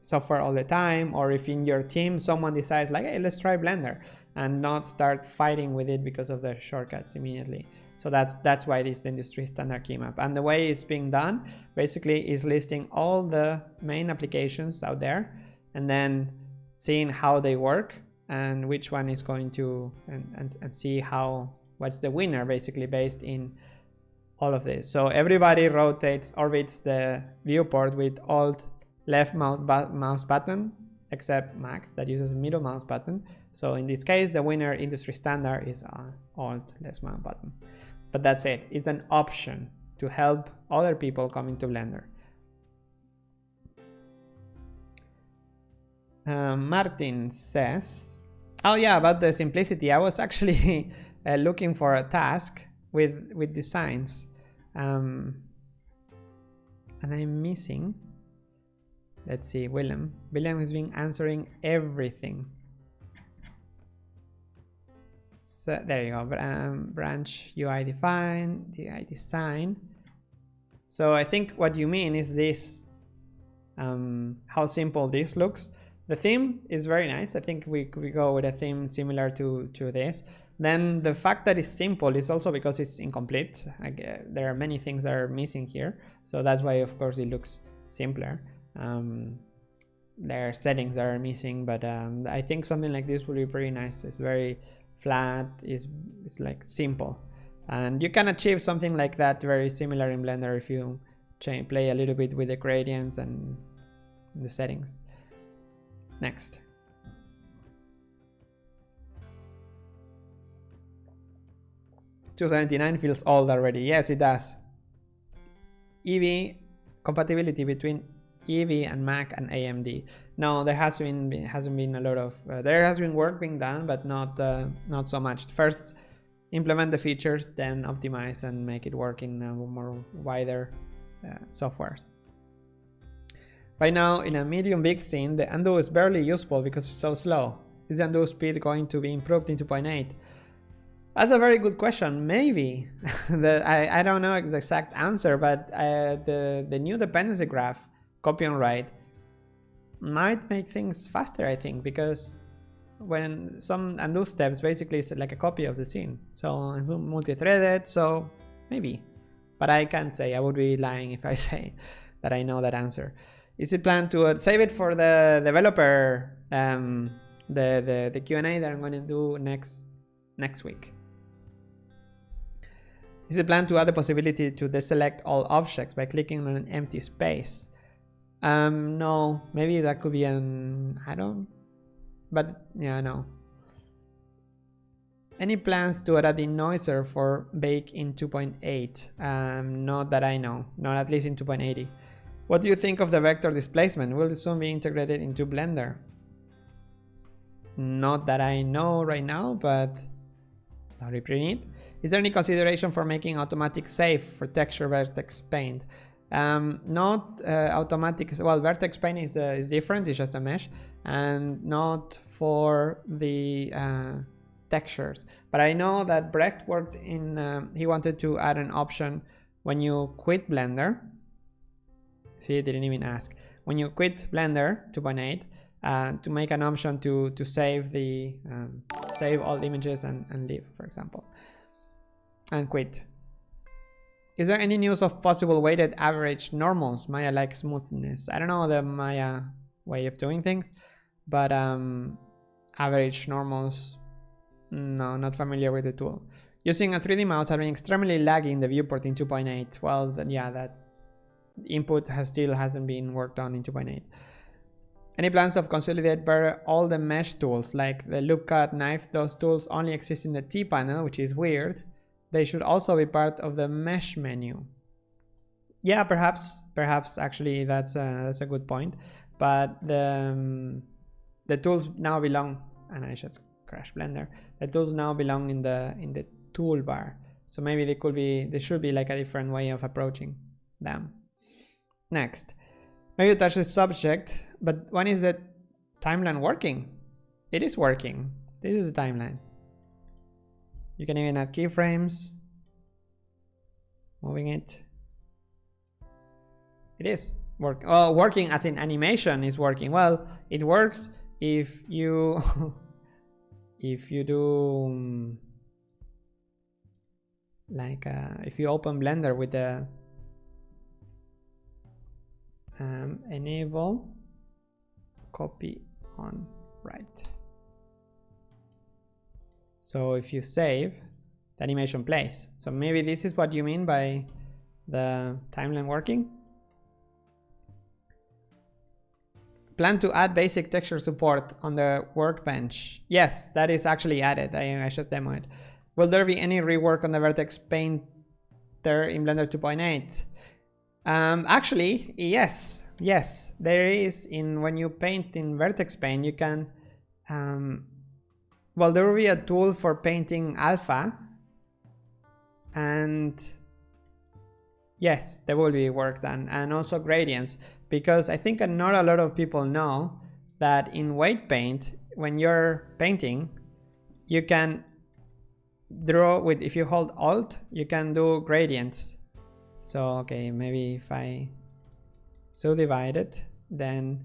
software all the time, or if in your team someone decides like, hey, let's try Blender, and not start fighting with it because of the shortcuts immediately. So that's why this industry standard key map. And the way it's being done basically is listing all the main applications out there and then seeing how they work and which one is going to and see what's the winner basically based in all of this. So everybody orbits the viewport with Alt left mouse button, except Max that uses middle mouse button. So in this case, the winner industry standard is Alt left mouse button. But that's it. It's an option to help other people come into Blender. Martin says, oh yeah, about the simplicity. I was actually looking for a task with designs, and I'm missing. Let's see, William has been answering everything. So there you go. Branch UI define, UI design. So I think what you mean is this, how simple this looks. The theme is very nice. I think we go with a theme similar to this. Then the fact that it's simple is also because it's incomplete. There are many things that are missing here. So that's why, of course, it looks simpler. There are settings that are missing, but I think something like this would be pretty nice. It's very flat, it's like simple, and you can achieve something like that very similar in Blender if you play a little bit with the gradients and the settings. Next. $279 feels old already. Yes, it does. EEVEE compatibility between EEVEE and Mac and AMD. No, there hasn't been a lot of there has been work being done, but not so much. First implement the features, then optimize and make it work in more wider softwares. Right now in a medium big scene, the undo is barely useful because it's so slow. Is the undo speed going to be improved in 2.8? That's a very good question. Maybe. I don't know the exact answer, but the new dependency graph, copy and write, might make things faster, I think, because when some undo steps basically is like a copy of the scene. So multi-threaded, so maybe. But I can't say. I would be lying if I say that I know that answer. Is it planned to save it for the developer, the Q&A that I'm going to do next week? Is it planned to add the possibility to deselect all objects by clicking on an empty space? No, maybe that could be but yeah, no. Any plans to add a denoiser for bake in 2.8? Not that I know, not at least in 2.80. What do you think of the vector displacement? Will this soon be integrated into Blender? Not that I know right now, but that would be pretty neat. Is there any consideration for making automatic save for texture vertex paint? Not automatic. Well, vertex paint is different. It's just a mesh, and not for the textures. But I know that Brecht worked in. He wanted to add an option when you quit Blender. See, it didn't even ask. When you quit Blender 2.8, to make an option to save the save all images and leave, for example, and quit. Is there any news of possible weighted average normals, Maya-like smoothness? I don't know the Maya way of doing things, but average normals, no, not familiar with the tool. Using a 3D mouse has been extremely laggy in the viewport in 2.8. Well, then, yeah, that's input still hasn't been worked on in 2.8. Any plans of consolidate better all the mesh tools like the loop, cut, knife? Those tools only exist in the T panel, which is weird. They should also be part of the mesh menu. Yeah, perhaps actually that's a good point. But the tools now belong, and I just crashed Blender. The tools now belong in the toolbar. So maybe there should be like a different way of approaching them. Next, maybe you touch the subject, but when is the timeline working? It is working. This is the timeline. You can even add keyframes. Moving it. It is working. Well, working as in animation is working. Well, it works if you if you do like if you open Blender with the enable copy on right. So if you save, the animation plays. So maybe this is what you mean by the timeline working. Plan to add basic texture support on the Workbench. Yes, that is actually added. I just demoed it. Will there be any rework on the vertex painter in Blender 2.8? Actually, yes, there is. When you paint in vertex paint, you can well, there will be a tool for painting alpha, and yes, there will be work done, and also gradients, because I think not a lot of people know that in weight paint, when you're painting, you can draw with, if you hold Alt, you can do gradients. So okay, maybe if I subdivide it, then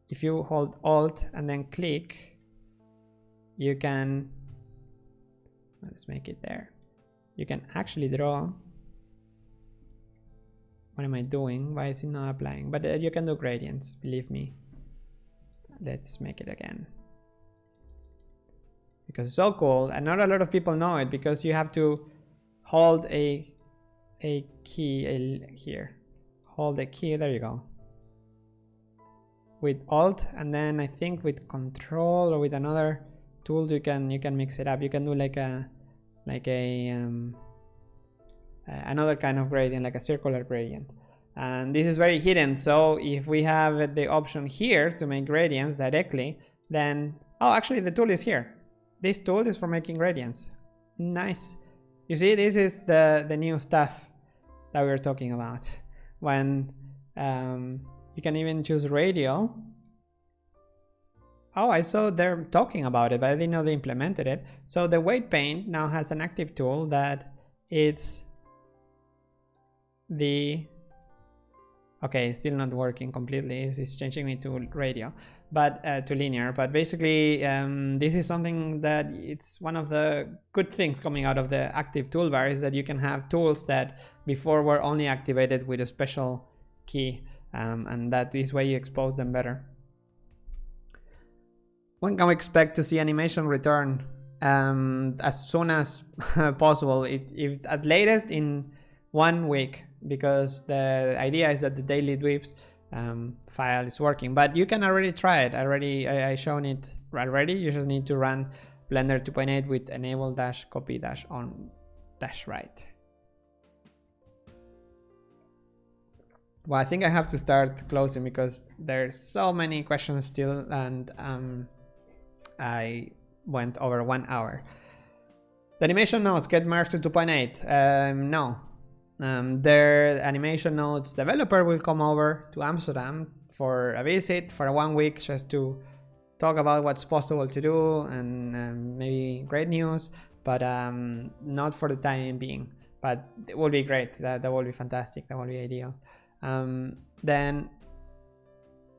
if you hold Alt and then click, you can, let's make it there, you can actually draw. What am I doing? Why is it not applying? But you can do gradients, believe me. Let's make it again, because it's so cool, and not a lot of people know it, because you have to hold a key here. Hold the key, there you go. With Alt, and then I think with Control or with another tool you can mix it up. You can do like another kind of gradient, like a circular gradient. And this is very hidden, so if we have the option here to make gradients directly, then oh, actually the tool is here. This tool is for making gradients. Nice. You see, this is the new stuff that we were talking about. When you can even choose radial. Oh, I saw they're talking about it, but I didn't know they implemented it. So the weight paint now has an active tool that it's the, okay, it's still not working completely. It's changing me to radial, but to linear. But basically, this is something that it's one of the good things coming out of the active toolbar, is that you can have tools that before were only activated with a special key, and that is why you expose them better. When can we expect to see animation return? As soon as possible, if at latest in 1 week, because the idea is that the daily dweebs file is working. But you can already try it. I shown it already. You just need to run Blender 2.8 with enable dash copy dash on dash right. Well, I think I have to start closing because there's so many questions still, and I went over 1 hour. The animation nodes get merged to 2.8. No. Their animation nodes developer will come over to Amsterdam for a visit for 1 week, just to talk about what's possible to do and maybe great news, but not for the time being. But it will be great. That will be fantastic. That will be ideal. Then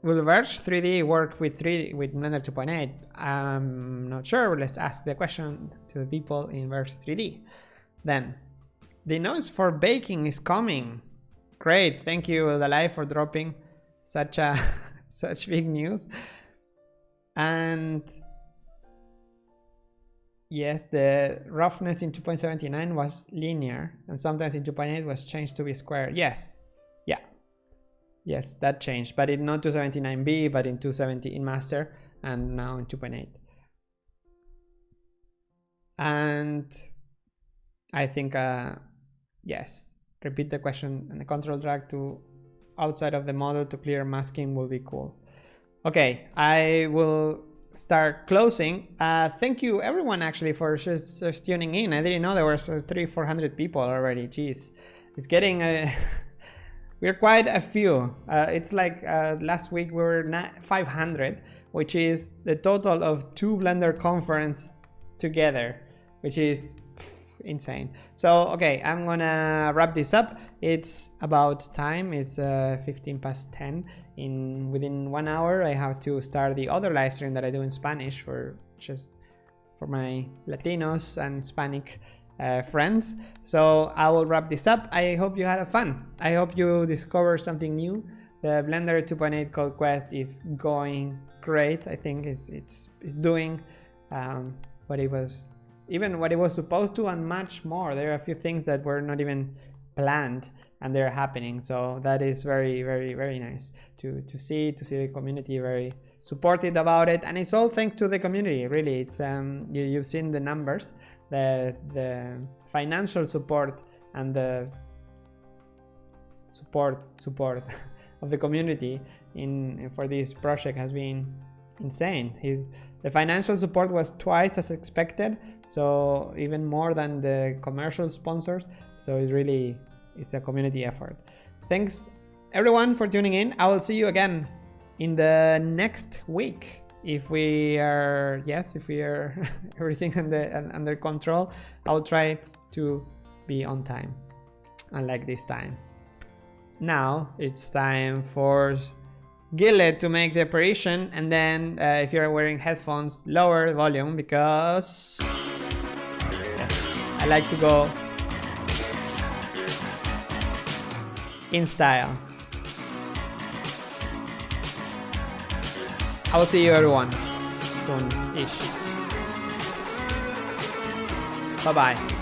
will Verge 3D work with Blender 2.8? I'm not sure. Let's ask the question to the people in Verge 3D. Then the noise for baking is coming. Great, thank you, Dalai, for dropping such big news. And yes, the roughness in 2.79 was linear, and sometimes in 2.8 was changed to be square. Yes, yeah. Yes, that changed, but not 279B, but in 270 in master, and now in 2.8. And I think, yes, repeat the question and the control drag to outside of the model to clear masking will be cool. Okay, I will start closing. Thank you everyone actually for just tuning in. I didn't know there were 300-400 people already. Jeez, it's getting we're quite a few. It's like last week we were 500, which is the total of 2 Blender conference together, which is insane. So okay, I'm gonna wrap this up. It's about time. It's 15 past 10. Within 1 hour I have to start the other live stream that I do in Spanish for my Latinos and Hispanic friends. So I will wrap this up. I hope you had fun. I hope you discovered something new. The Blender 2.8 Code Quest is going great. I think it's doing what it was supposed to and much more. There are a few things that were not even planned and they're happening. So that is very, very, very nice to see the community very supported about it. And it's all thanks to the community, really. It's you've seen the numbers, the financial support and the support of the community for this project has been insane. The financial support was twice as expected, so even more than the commercial sponsors. So it's a community effort. Thanks everyone for tuning in. I will see you again in the next week if we are everything under control. I will try to be on time, unlike this time. Now it's time for Gillet to make the operation, and then if you're wearing headphones, lower the volume, because I like to go in style. I will see you everyone soon-ish. Bye bye.